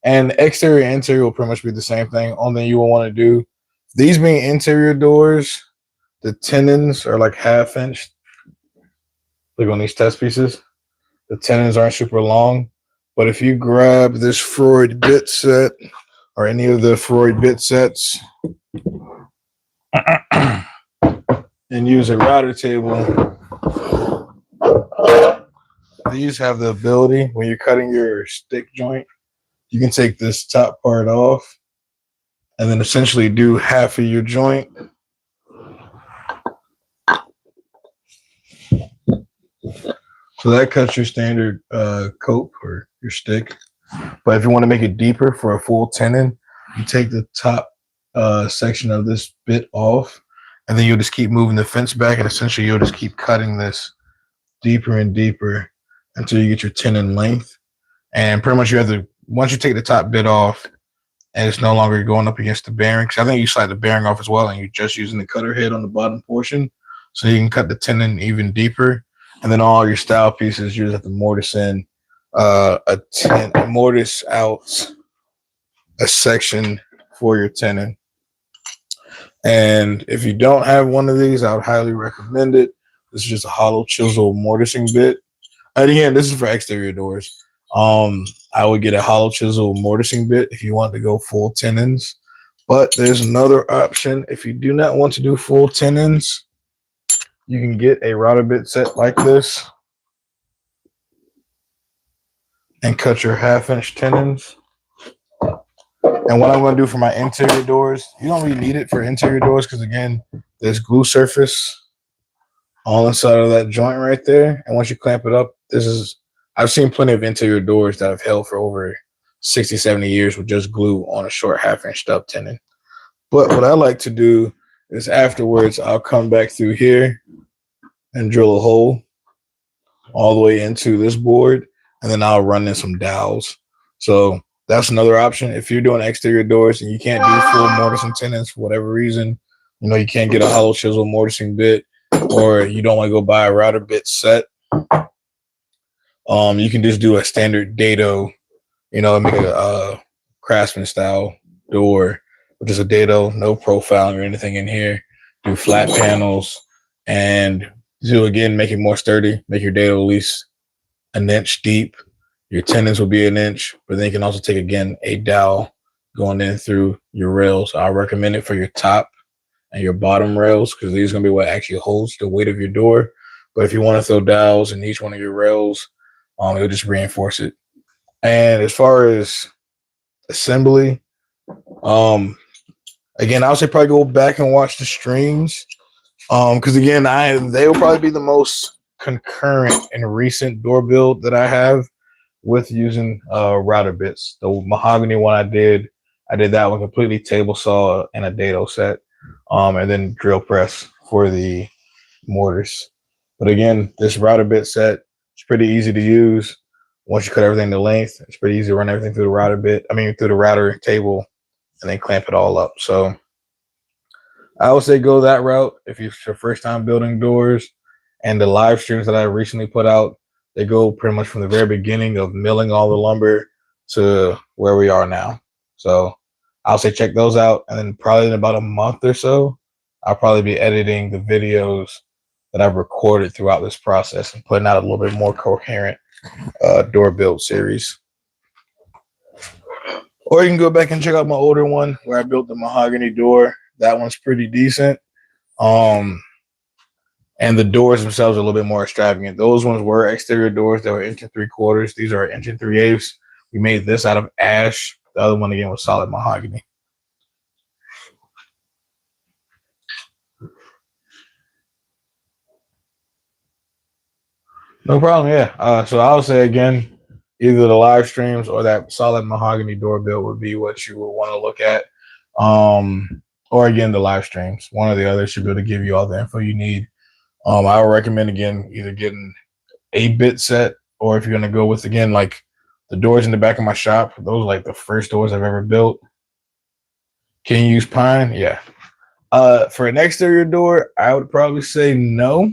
And exterior and interior will pretty much be the same thing. Only thing you will want to do, these being interior doors, the tenons are like 1/2 inch. Like on these test pieces, the tenons aren't super long. But if you grab this Freud bit set or any of the Freud bit sets and use a router table, these have the ability, when you're cutting your stick joint, you can take this top part off and then essentially do half of your joint. So that cuts your standard cope or your stick. But if you want to make it deeper for a full tenon, you take the top section of this bit off, and then you'll just keep moving the fence back, and essentially you'll just keep cutting this deeper and deeper until you get your tenon length. And pretty much you have to, once you take the top bit off and it's no longer going up against the bearing, because I think you slide the bearing off as well, and you're just using the cutter head on the bottom portion, so you can cut the tenon even deeper. And then all your style pieces, you just have to mortise in mortise out a section for your tenon. And if you don't have one of these, I would highly recommend it. This is just a hollow chisel mortising bit. And again, this is for exterior doors. I would get a hollow chisel mortising bit if you want to go full tenons. But there's another option. If you do not want to do full tenons, you can get a router bit set like this and cut your 1/2 inch tenons. And what I'm going to do for my interior doors, you don't really need it for interior doors because, again, there's glue surface all inside of that joint right there. And once you clamp it up, I've seen plenty of interior doors that have held for over 60, 70 years with just glue on a short 1/2 inch stub tenon. But what I like to do is afterwards, I'll come back through here and drill a hole all the way into this board, and then I'll run in some dowels. So that's another option. If you're doing exterior doors and you can't do full mortising tenons for whatever reason, you can't get a hollow chisel mortising bit, or you don't want to go buy a router bit set, you can just do a standard dado, make a craftsman style door, which is a dado, no profiling or anything in here. Do flat panels and make it more sturdy, make your dado at least 1 inch deep. Your tenons will be 1 inch, but then you can also take, again, a dowel going in through your rails. I recommend it for your top and your bottom rails because these are going to be what actually holds the weight of your door. But if you want to throw dowels in each one of your rails, it'll just reinforce it. And as far as assembly, again, I would say probably go back and watch the streams because, again, they will probably be the most concurrent and recent door build that I have with using router bits. The mahogany one I did that one completely table saw and a dado set, and then drill press for the mortars. But again, this router bit set is pretty easy to use. Once you cut everything to length, it's pretty easy to run everything through the router table, and then clamp it all up. So I would say go that route if it's your first time building doors. And the live streams that I recently put out, they go pretty much from the very beginning of milling all the lumber to where we are now. So I'll say check those out. And then probably in about a month or so, I'll probably be editing the videos that I've recorded throughout this process and putting out a little bit more coherent door build series. Or you can go back and check out my older one where I built the mahogany door. That one's pretty decent. And the doors themselves are a little bit more extravagant. Those ones were exterior doors that were 1 3/4. These are 1 3/8. We made this out of ash. The other one, again, was solid mahogany. No problem, yeah. So I would say, again, either the live streams or that solid mahogany door build would be what you would want to look at. Or, again, the live streams. One or the other should be able to give you all the info you need. I would recommend, again, either getting a bit set, or if you're going to go with, again, like the doors in the back of my shop, those are like the first doors I've ever built. Can you use pine? Yeah. For an exterior door, I would probably say no,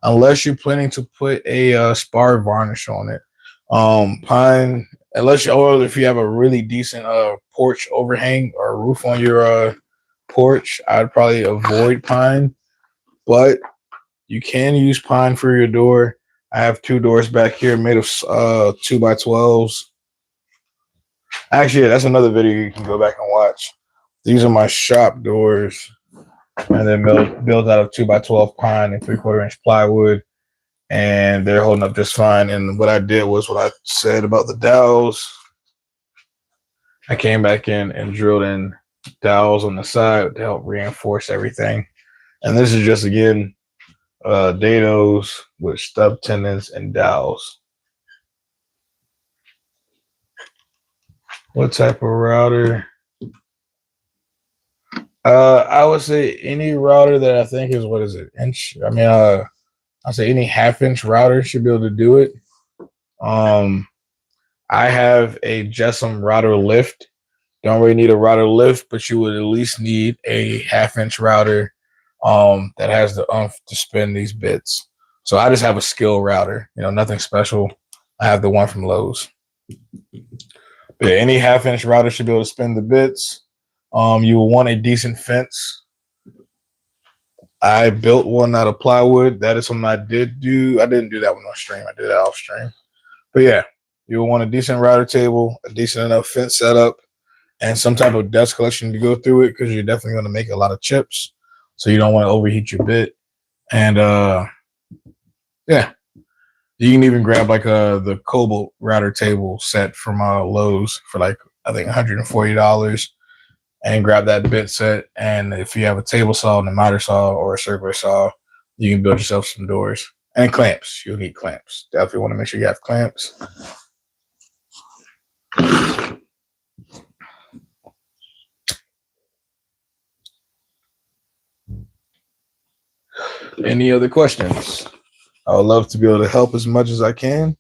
unless you're planning to put a spar varnish on it. Pine, or if you have a really decent porch overhang or roof on your porch, I'd probably avoid pine. But you can use pine for your door. I have 2 doors back here made of 2x12s. Actually, that's another video you can go back and watch. These are my shop doors, and they're built out of 2x12 pine and 3/4 inch plywood, and they're holding up just fine. And what I did was what I said about the dowels. I came back in and drilled in dowels on the side to help reinforce everything. And this is just, again, dados with stub tenons and dowels. What type of router? I would say any router that I think is, what is it, inch? I'll say any 1/2 inch router should be able to do it. I have a Jessam router lift. Don't really need a router lift, but you would at least need a 1/2 inch router that has the oomph to spin these bits. So I just have a skill router, nothing special. I have the one from Lowe's. But yeah, any 1/2 inch router should be able to spin the bits. You will want a decent fence. I built one out of plywood. That is something I did do. I didn't do that one on stream. I did that off stream. But yeah, you'll want a decent router table, a decent enough fence setup, and some type of dust collection to go through it, because you're definitely going to make a lot of chips. So you don't want to overheat your bit. And yeah, you can even grab like the Cobalt router table set from Lowe's for like I think $140, and grab that bit set. And if you have a table saw and a miter saw or a circular saw, you can build yourself some doors and clamps. You'll need clamps. Definitely want to make sure you have clamps. Any other questions? I would love to be able to help as much as I can.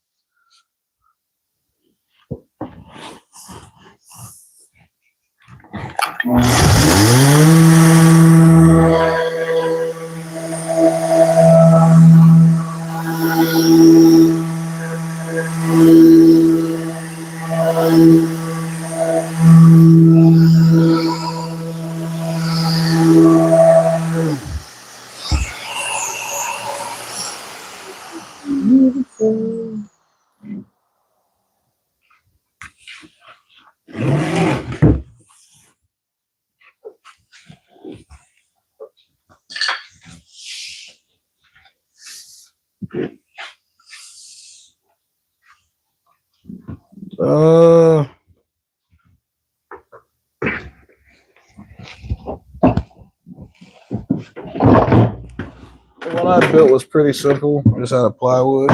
The one I built was pretty simple, just out of plywood.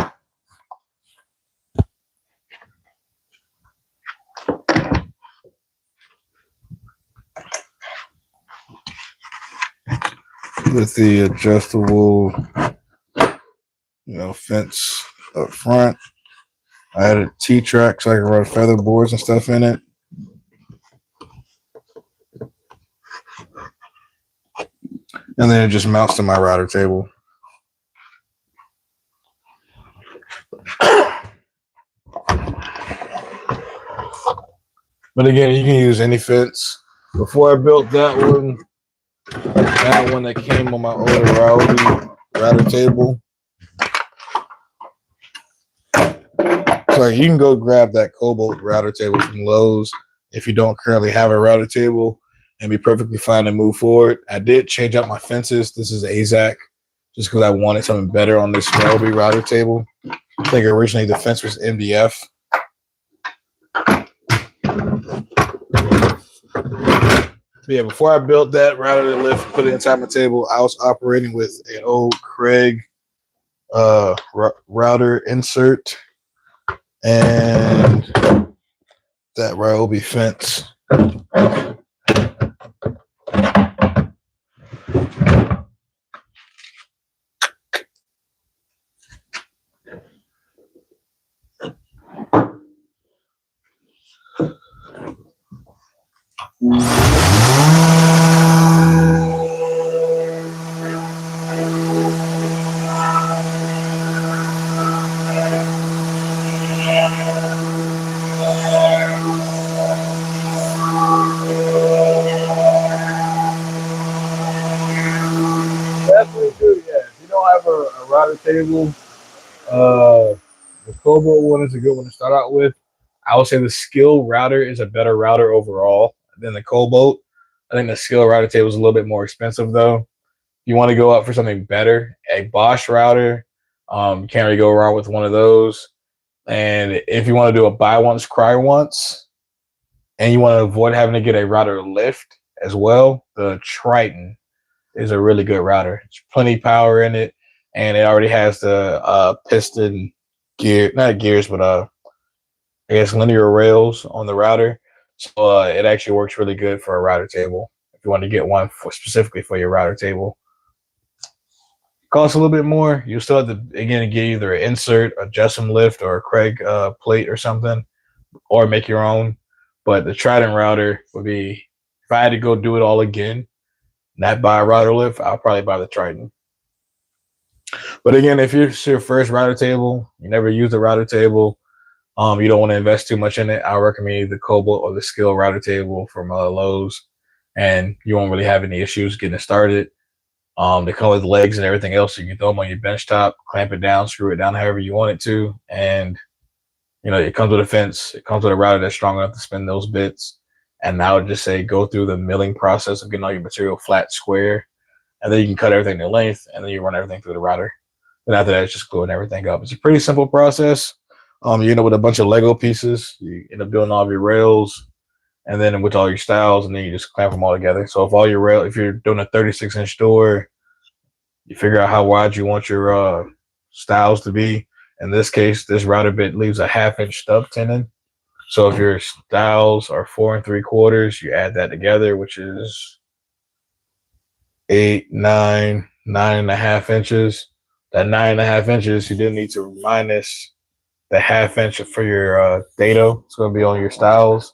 With the adjustable, fence up front. I added T-track so I can run feather boards and stuff in it. And then it just mounts to my router table. But again, you can use any fence. Before I built that one that came on my older router table. So you can go grab that Cobalt router table from Lowe's if you don't currently have a router table, and be perfectly fine to move forward. I did change out my fences. This is AZAC, just because I wanted something better on this Smelby router table. I think originally the fence was MDF. But yeah, before I built that router to lift, put it inside my table, I was operating with an old Craig router insert and that Ryobi fence. Definitely do, yeah. If you don't have a router table, the Cobalt one is a good one to start out with. I would say the Skill router is a better router overall than the Cobalt. I think the Skill router table is a little bit more expensive though. If you want to go out for something better, a Bosch router, you can't really go wrong with one of those. And if you want to do a buy once, cry once, and you want to avoid having to get a router lift as well, the Triton is a really good router. It's plenty of power in it, and it already has the piston gear, not gears, but I guess linear rails on the router. So it actually works really good for a router table if you want to get one specifically for your router table. Costs a little bit more. You still have to again get either an insert, a Jessom lift, or a Craig plate or something, or make your own. But the Trident router would be, if I had to go do it all again, not buy a router lift, I'll probably buy the Triton. But again, if it's your first router table, you never use a router table, you don't want to invest too much in it, I recommend the Cobalt or the Skill router table from Lowe's, and you won't really have any issues getting it started. They come with legs and everything else, so you can throw them on your bench top, clamp it down, screw it down however you want it to, and it comes with a fence. It comes with a router that's strong enough to spin those bits, And I would just say go through the milling process of getting all your material flat, square, and then you can cut everything to length, and then you run everything through the router. And after that, it's just gluing everything up. It's a pretty simple process. You end up with a bunch of Lego pieces. You end up doing all of your rails, and then with all your styles, and then you just clamp them all together. So if you're doing a 36-inch door, you figure out how wide you want your styles to be. In this case, this router bit leaves a half-inch stub tenon. So if your styles are 4 3/4, you add that together, which is 8, 9, 9.5 inches. That 9.5 inches, you then need to minus the half inch for your dado. It's going to be on your styles.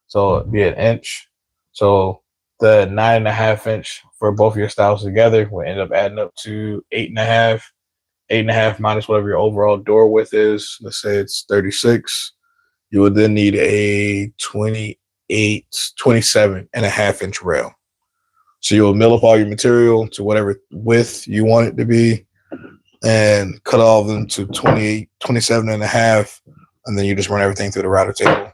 So it'd be an inch. So the 9.5 inch for both of your styles together will end up adding up to 8.5. 8.5 minus whatever your overall door width is. Let's say it's 36. You would then need a 28, 27.5 inch rail. So you'll mill up all your material to whatever width you want it to be and cut all of them to 28, 27.5, and then you just run everything through the router table.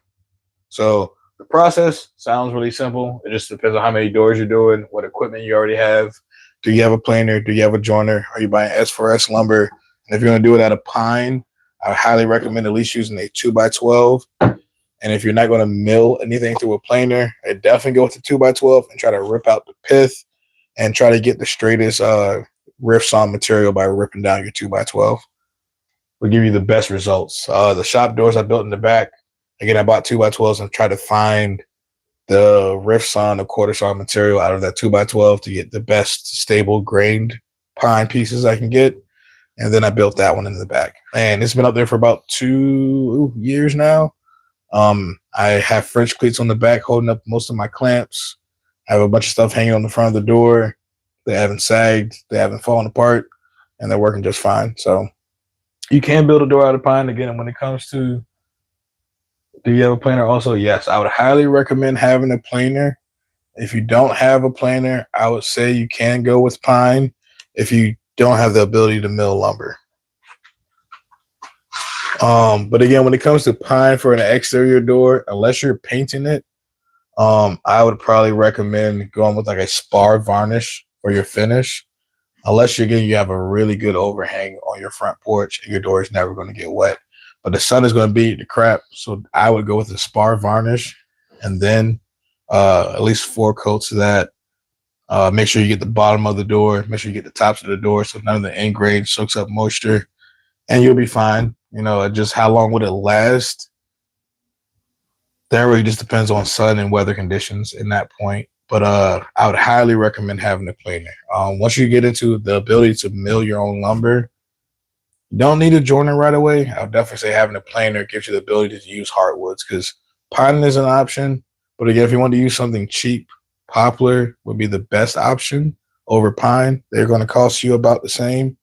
So the process sounds really simple. It just depends on how many doors you're doing, what equipment you already have. Do you have a planer? Do you have a joiner? Are you buying S4S lumber? And if you're going to do it out of pine, I highly recommend at least using a 2x12. And if you're not going to mill anything through a planer, I definitely go with the 2x12 and try to rip out the pith and try to get the straightest riff saw material by ripping down your 2x12. Will give you the best results. The shop doors I built in the back, again, I bought 2x12s and tried to find the riff saw and the quarter saw material out of that 2x12 to get the best stable grained pine pieces I can get. And then I built that one in the back. And it's been up there for about 2 years now. I have French cleats on the back holding up most of my clamps. I have a bunch of stuff hanging on the front of the door. They haven't sagged. They haven't fallen apart. And they're working just fine. So you can build a door out of pine. Again, when it comes to do you have a planer? Also, yes, I would highly recommend having a planer. If you don't have a planer, I would say you can go with pine if you don't have the ability to mill lumber. But again, when it comes to pine for an exterior door, unless you're painting it, I would probably recommend going with like a spar varnish for your finish. Unless you have a really good overhang on your front porch and your door is never going to get wet. But the sun is going to beat the crap, so I would go with a spar varnish and then at least 4 coats of that. Make sure you get the bottom of the door. Make sure you get the tops of the door so none of the end grain soaks up moisture, and you'll be fine. Just how long would it last? That really just depends on sun and weather conditions in that point. But I would highly recommend having a planer. Once you get into the ability to mill your own lumber, you don't need a joiner right away. I would definitely say having a planer gives you the ability to use hardwoods because pine is an option. But again, if you want to use something cheap, poplar would be the best option over pine. They're going to cost you about the same.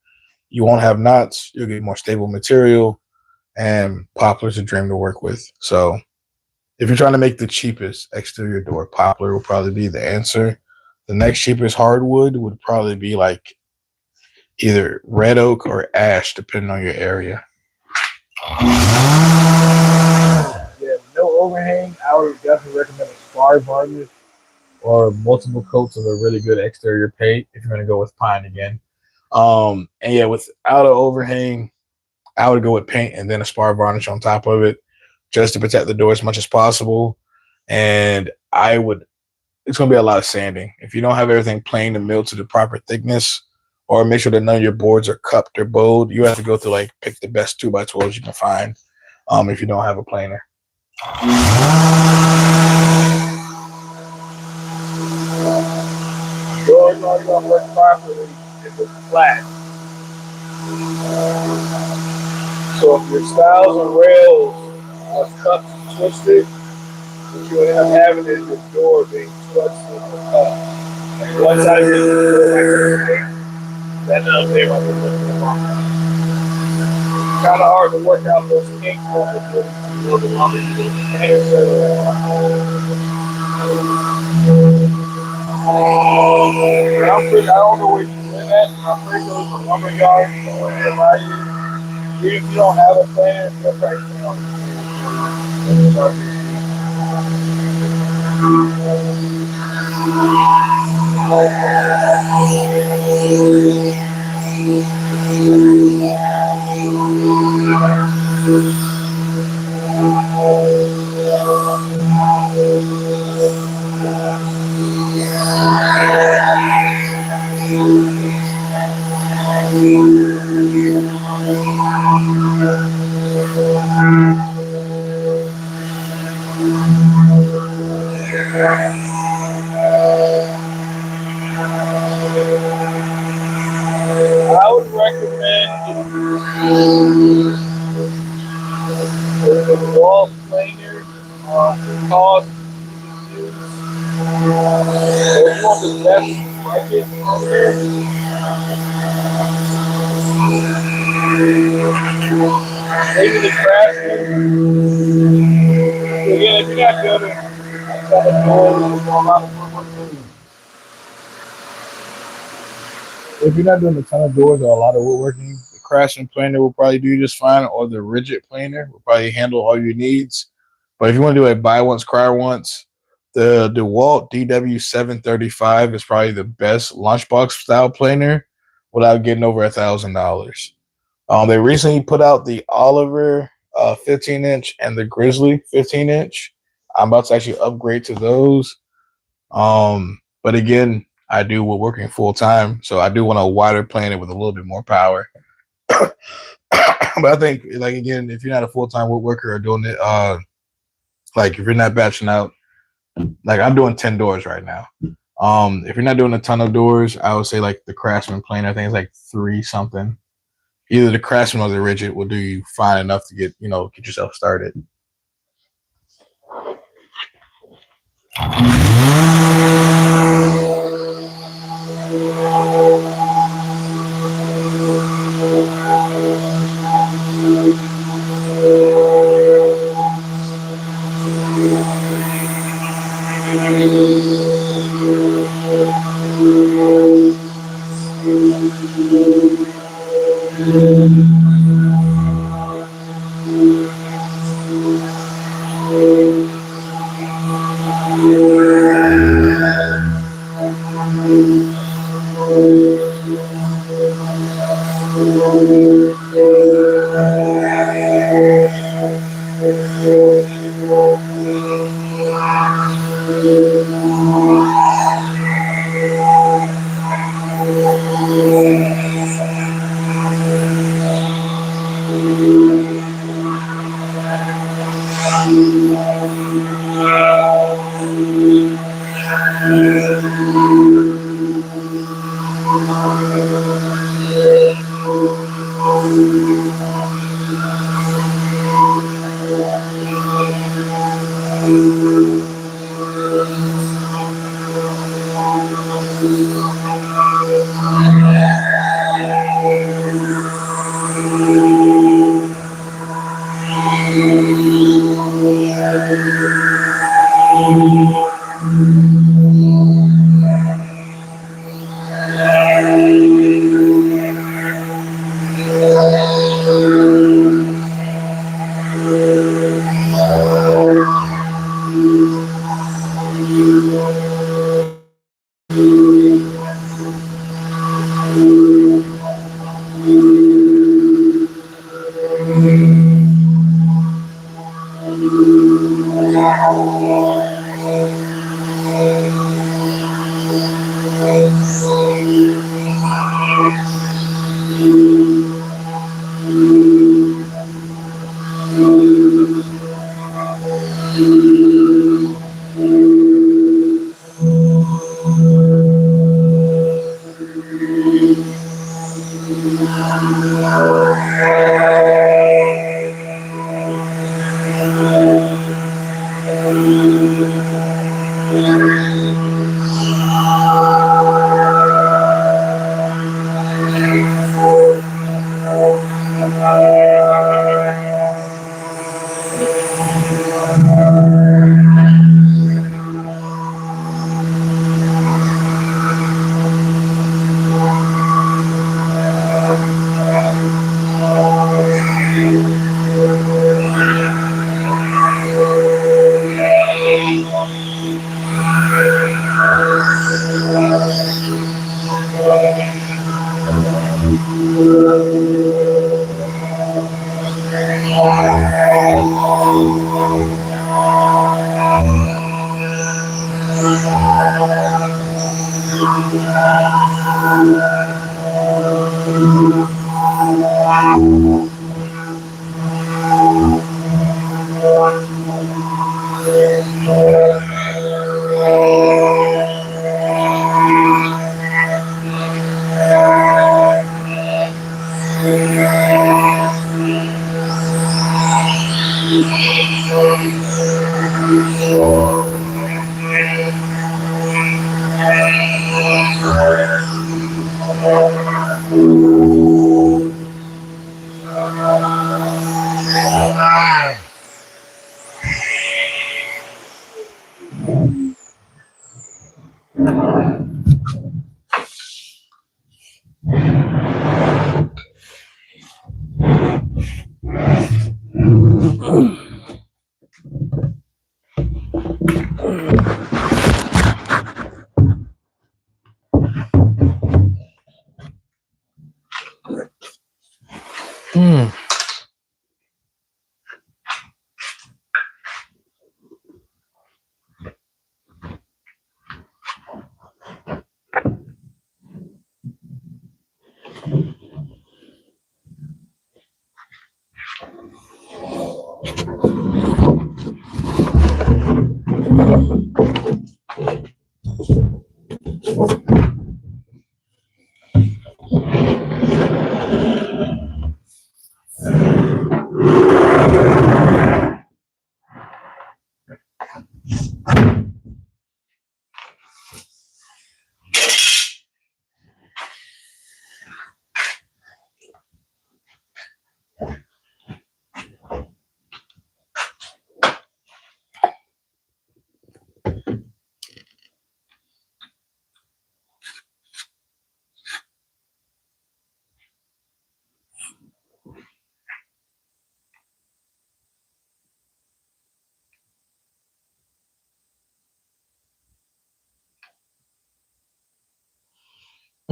You won't have knots. You'll get more stable material, and poplar's a dream to work with. So if you're trying to make the cheapest exterior door, poplar will probably be the answer. The next cheapest hardwood would probably be like either red oak or ash, depending on your area. Yeah, no overhang. I would definitely recommend a spar varnish or multiple coats of a really good exterior paint if you're going to go with pine again. And yeah, without an overhang, I would go with paint and then a spar varnish on top of it just to protect the door as much as possible. And it's going to be a lot of sanding. If you don't have everything planed and milled to the proper thickness, or make sure that none of your boards are cupped or bowed, you have to go through pick the best 2x12s you can find if you don't have a planer. Doors are going to work properly if it's flat. So if your stiles and rails are cupped and twisted, what you end up having is your door being twisted or cupped. And one side of the door that they might be looking wrong. It's kind of hard to work out those kinks over a little bit longer than you I don't know where you live at. I'm pretty sure it's a lumber yard nearby you. Even if you don't have a plan, you'll probably I would recommend the wall planer. The cost is one of the best budget maybe the craftsman. Again, if you're not building a ton of doors, a lot of If you're not doing a ton of doors or a lot of woodworking, the craftsman planer will probably do just fine, or the rigid planer will probably handle all your needs. But if you want to do a buy once, cry once, the DeWalt DW735 is probably the best lunchbox style planer without getting over $1,000. They recently put out the Oliver 15-inch and the Grizzly 15-inch. I'm about to actually upgrade to those. But again, I do woodworking full time, so I do want a wider planer with a little bit more power. But I think, like again, if you're not a full time woodworker or doing it, like if you're not batching out, like I'm doing 10 doors right now. If you're not doing a ton of doors, I would say like the Craftsman planer. I think it's like three something. Either the Craftsman or the rigid will do you fine enough to get yourself started.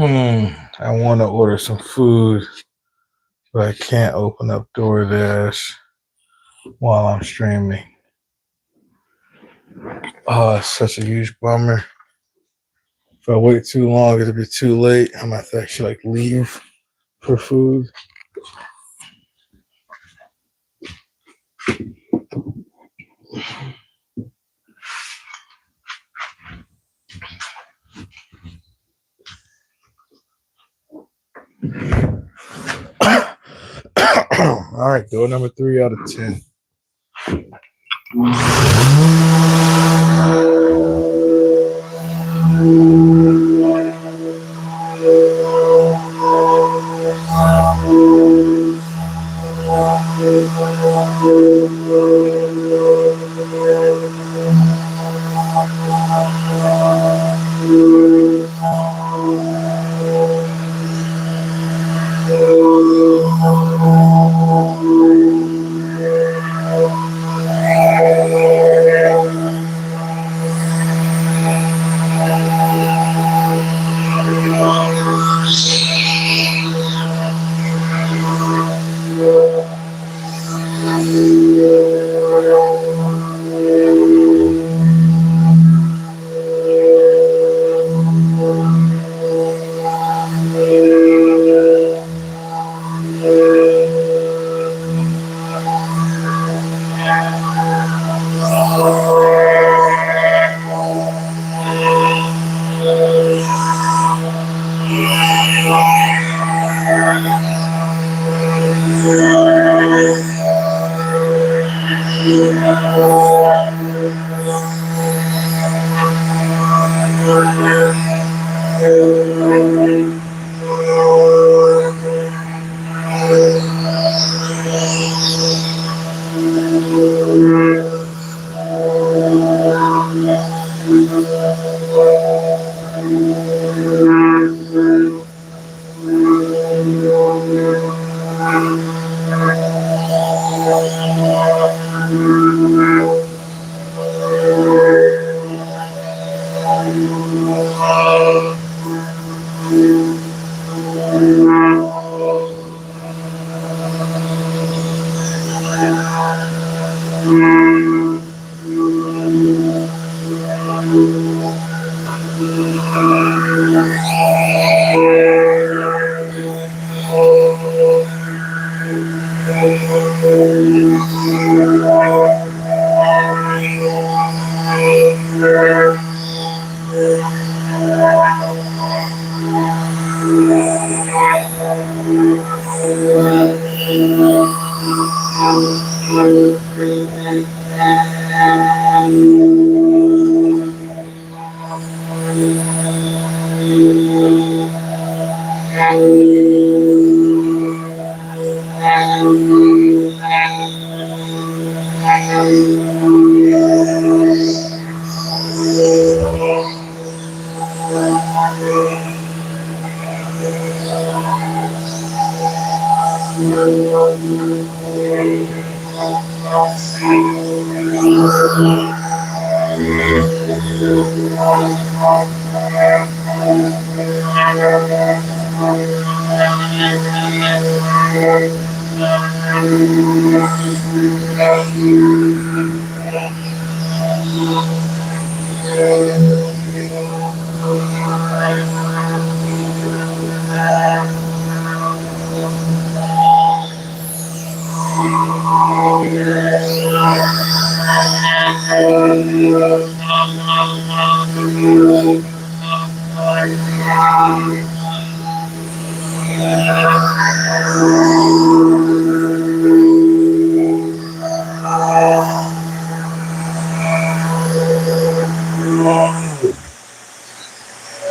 Hmm. I want to order some food, but I can't open up DoorDash while I'm streaming. Oh, it's such a huge bummer. If I wait too long, it'll be too late. I'm gonna have to actually leave for food. All right, door number 3 out of 10.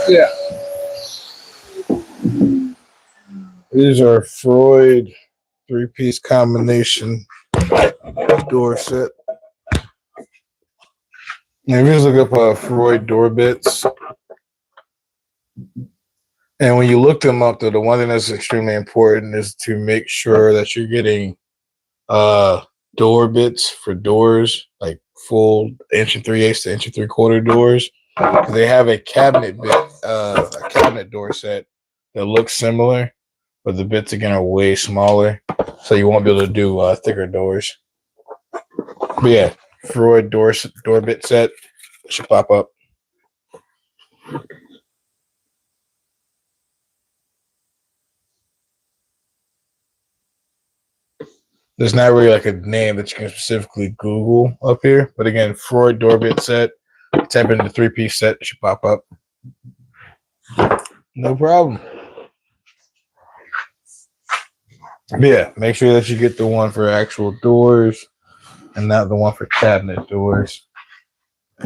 Yeah, these are Freud 3-piece combination door set. And if you just look up Freud door bits, and when you look them up, though, the one thing that's extremely important is to make sure that you're getting door bits for doors, like full 1 3/8 to 1 3/4 doors. They have a cabinet bit, a cabinet door set that looks similar, but the bits again are way smaller, so you won't be able to do thicker doors. But yeah, Freud door bit set should pop up. There's not really like a name that you can specifically Google up here, but again, Freud door bit set. Type in the 3-piece set, it should pop up. No problem. But yeah, make sure that you get the one for actual doors and not the one for cabinet doors. I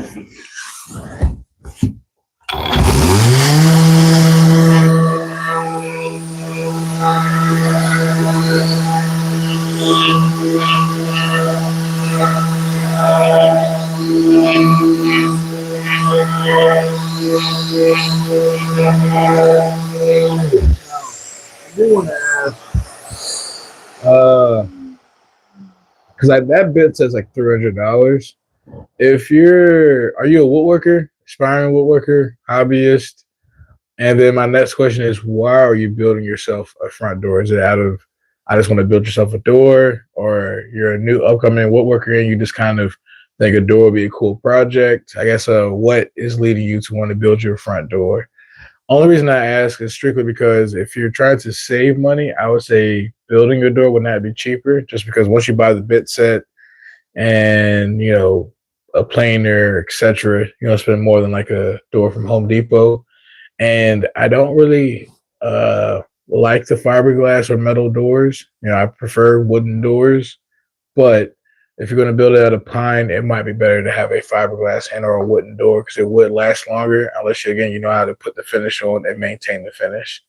do want to ask, because that bid says like $300. If are you a woodworker, aspiring woodworker, hobbyist? And then my next question is, why are you building yourself a front door? Is it out of, I just want to build yourself a door, or you're a new upcoming woodworker and you just kind of think a door would be a cool project? I guess what is leading you to want to build your front door? Only reason I ask is strictly because if you're trying to save money, I would say building your door would not be cheaper, just because once you buy the bit set and a planer, etc., spend more than like a door from Home Depot. And I don't really like the fiberglass or metal doors. I prefer wooden doors. But if you're going to build it out of pine, it might be better to have a fiberglass and or a wooden door, because it would last longer unless you know how to put the finish on and maintain the finish.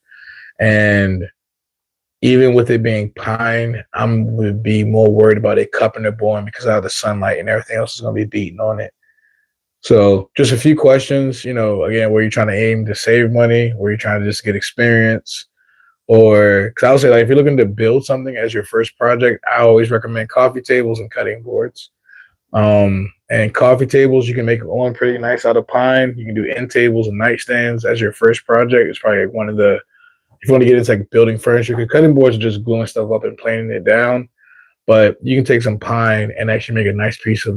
And even with it being pine, I'm would be more worried about it cupping or boring, because of the sunlight and everything else is going to be beating on it. So just a few questions, again, where you're trying to aim to save money, where you're trying to just get experience, or because I would say, like, if you're looking to build something as your first project, I always recommend coffee tables and cutting boards. And coffee tables, you can make one pretty nice out of pine. You can do end tables and nightstands as your first project. It's probably one of the, if you want to get into like building furniture, because cutting boards are just gluing stuff up and planing it down. But you can take some pine and actually make a nice piece of,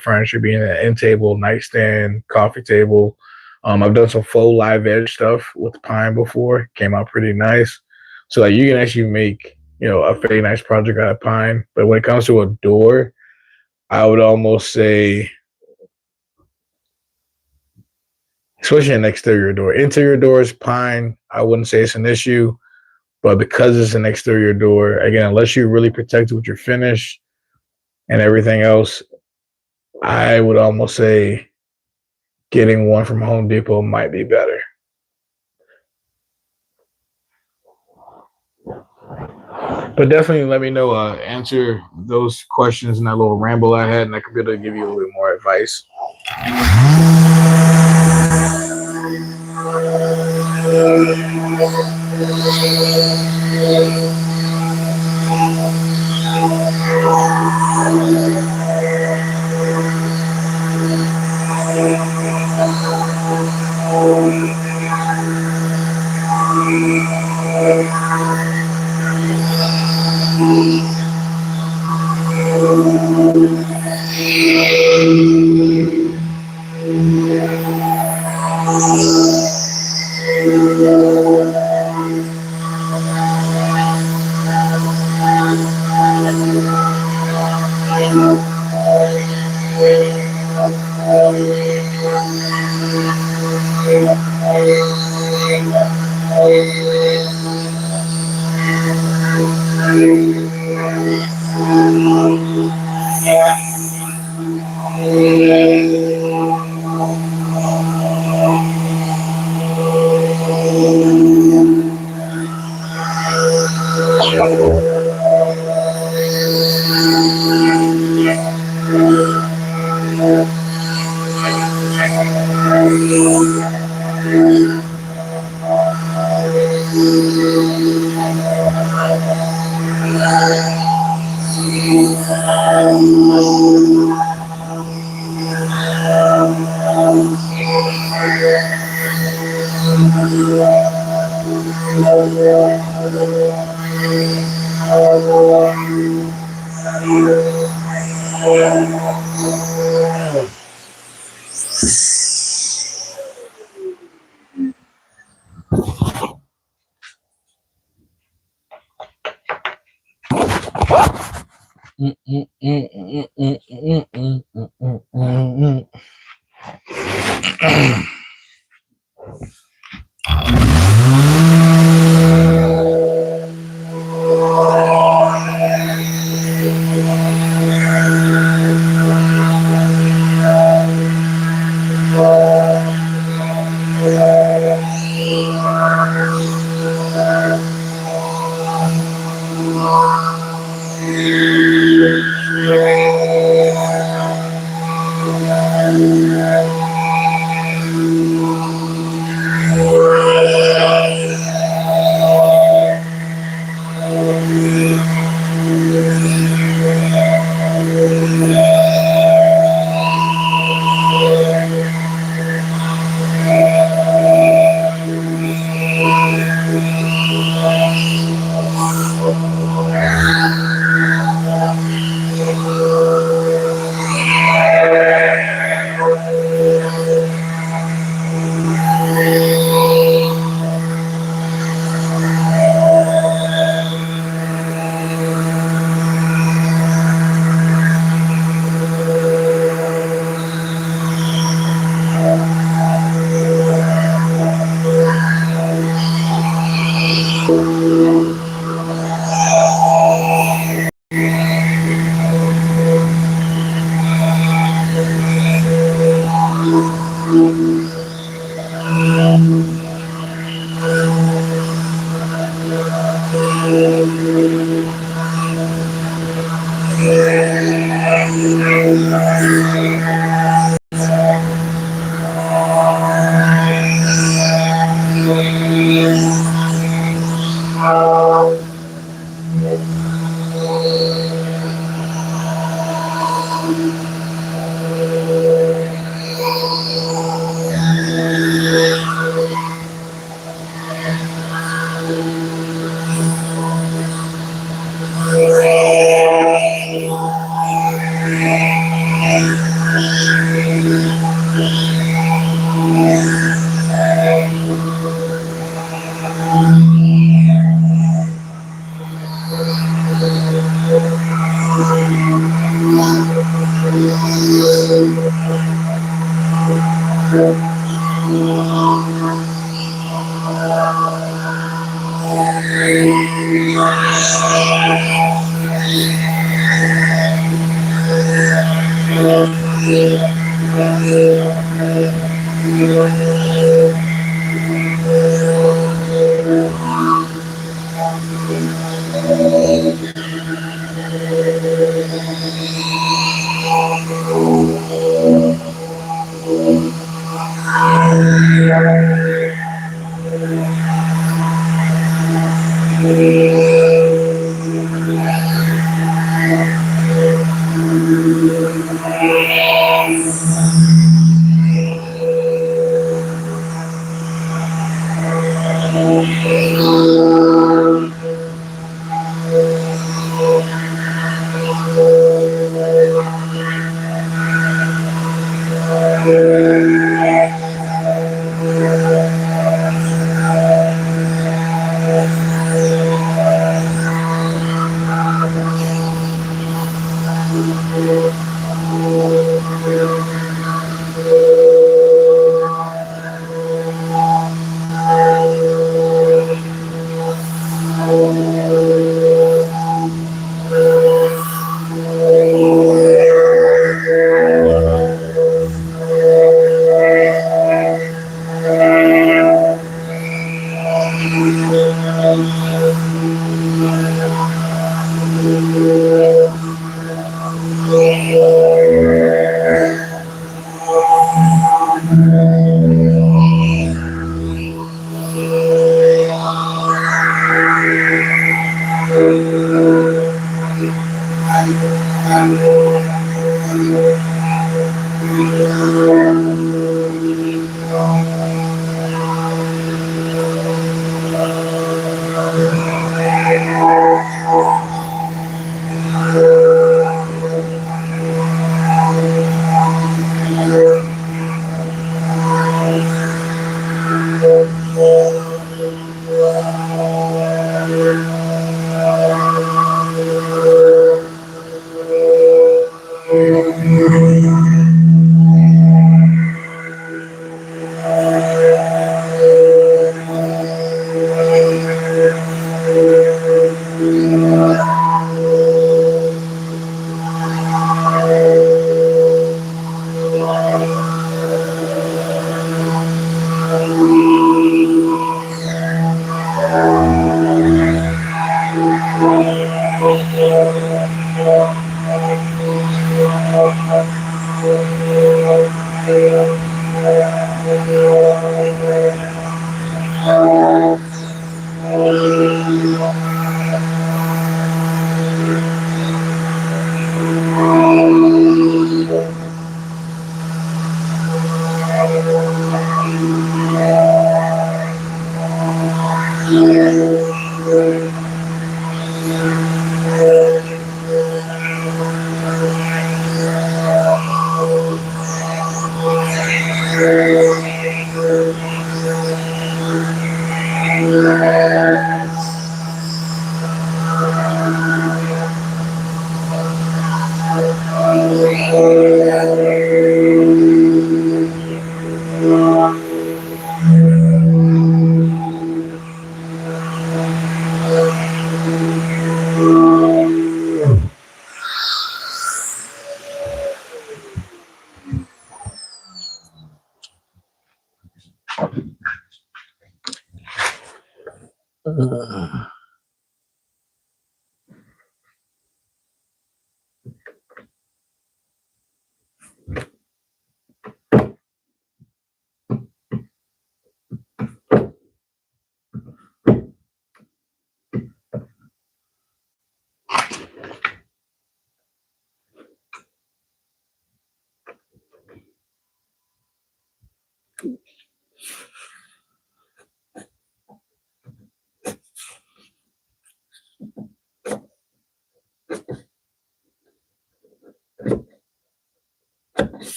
furniture, being an end table, nightstand, coffee table. I've done some faux live edge stuff with pine before. Came out pretty nice. So like you can actually make, a very nice project out of pine. But when it comes to a door, I would almost say, especially an exterior door. Interior doors, pine. I wouldn't say it's an issue. But because it's an exterior door, again, unless you're really protected with your finish and everything else, I would almost say getting one from Home Depot might be better. But definitely let me know, answer those questions in that little ramble I had, and I could be able to give you a little bit more advice.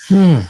Hmm.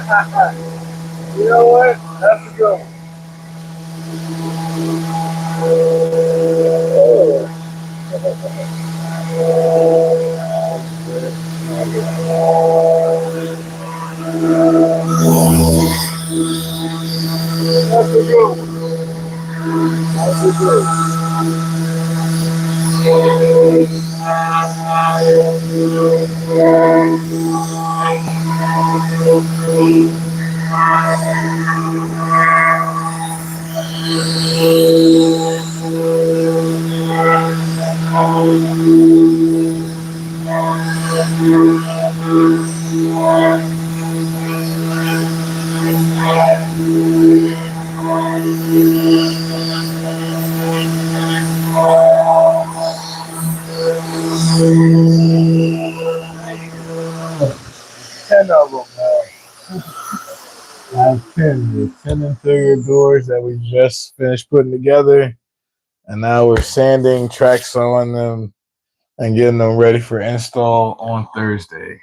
You know what? That's a good one. That's a good one. That's a good one. Ten of them, man. I have 10. The 10 interior doors that we just finished putting together. And now we're sanding, track sewing them, and getting them ready for install on Thursday.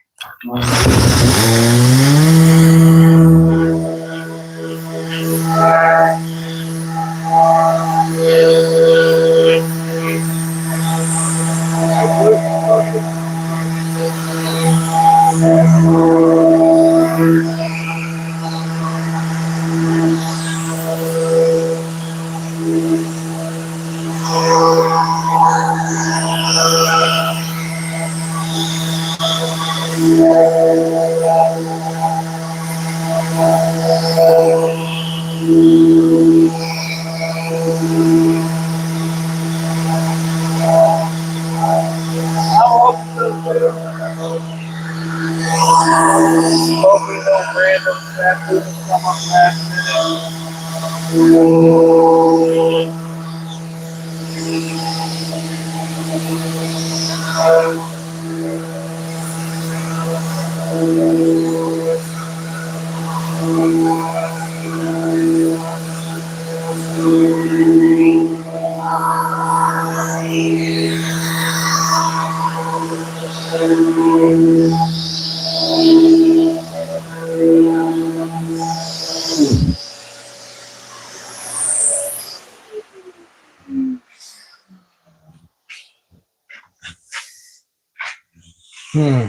Hopefully no random tattoos come up last Hmm.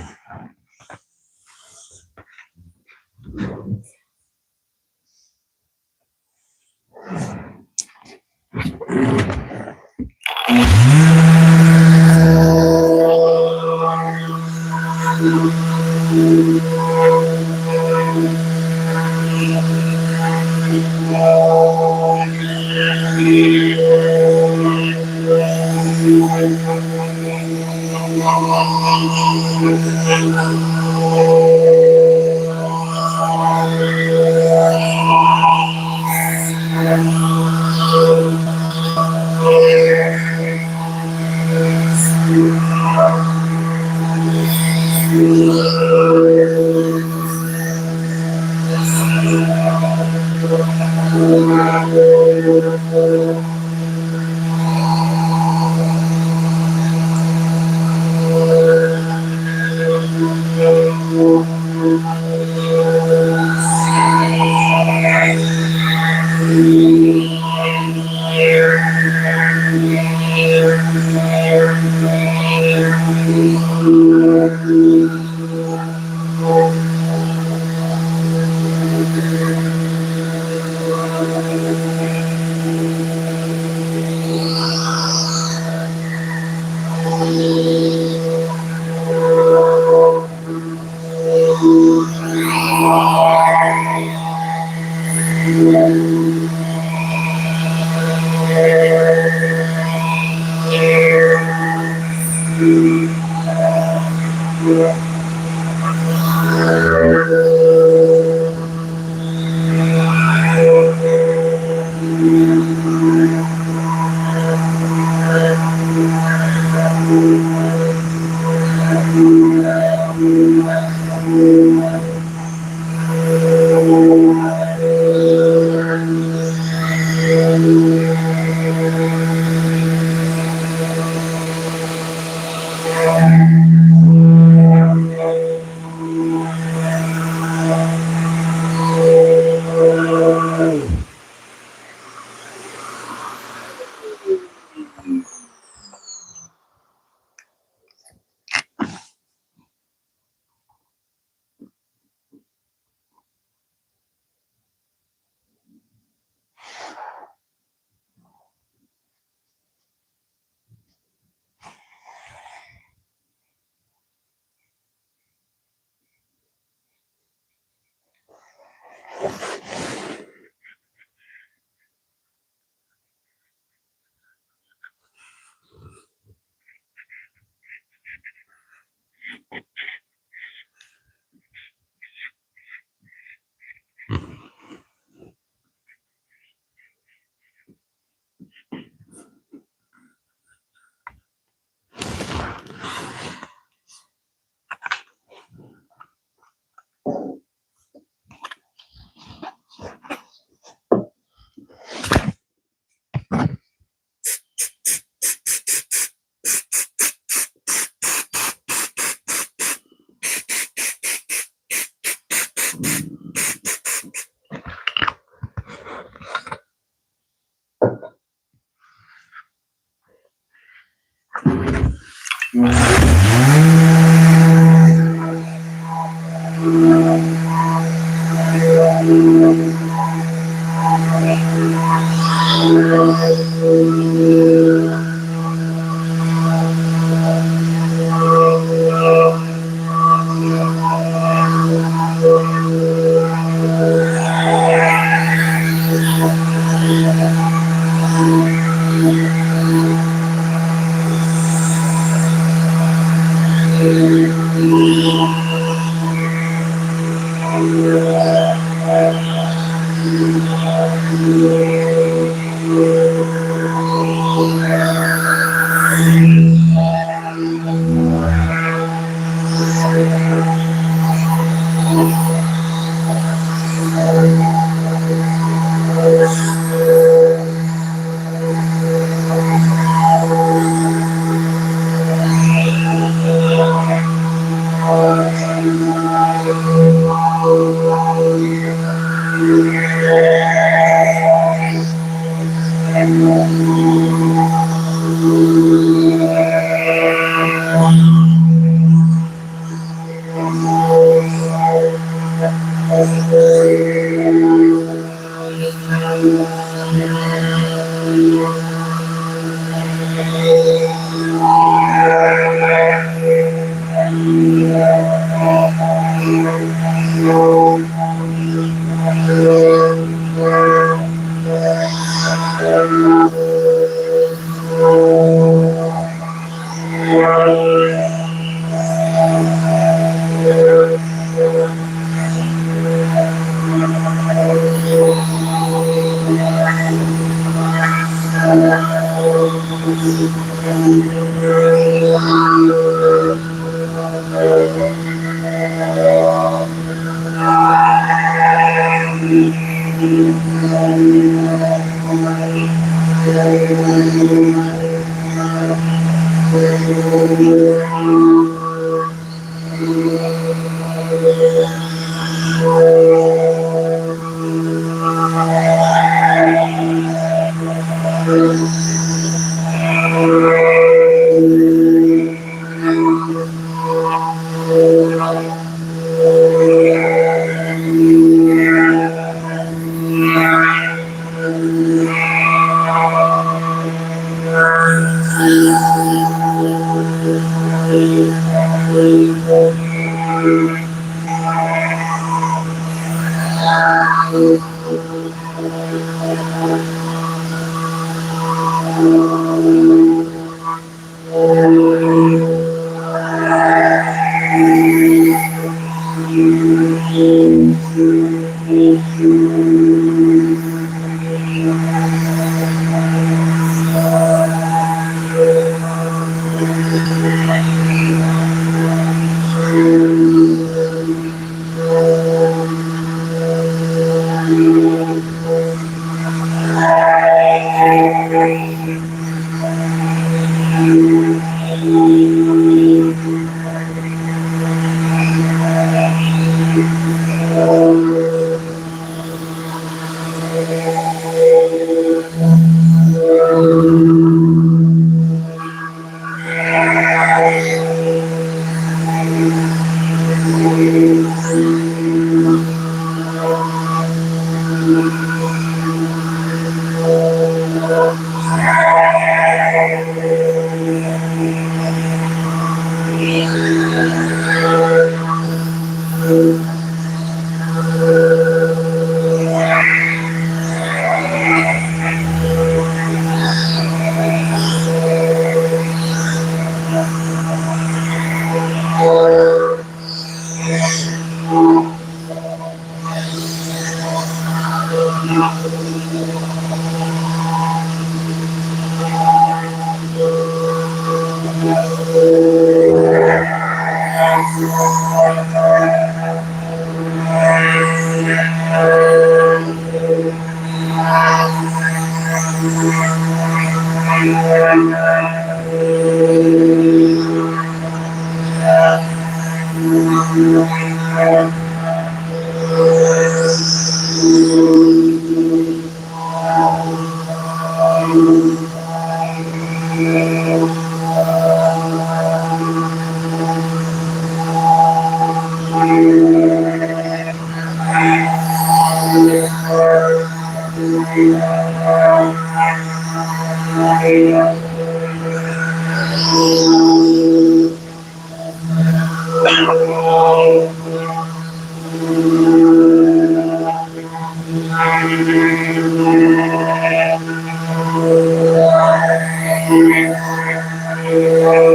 All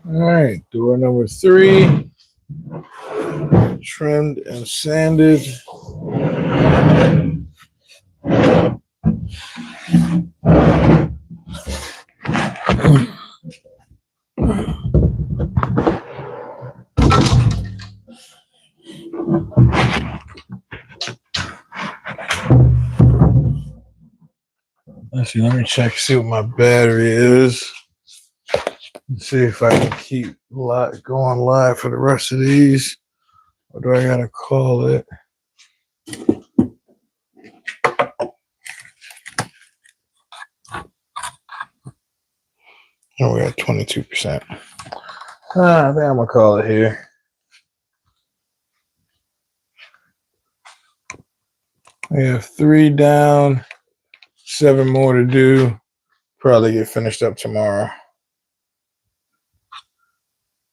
right, door number 3, trimmed and sanded. Let's see, let me check, see what my battery is. Let's see if I can keep going live for the rest of these. Or do I gotta call it? Oh, we're at 22%. I think I'm gonna call it here. We have 3 down, 7 more to do. Probably get finished up tomorrow.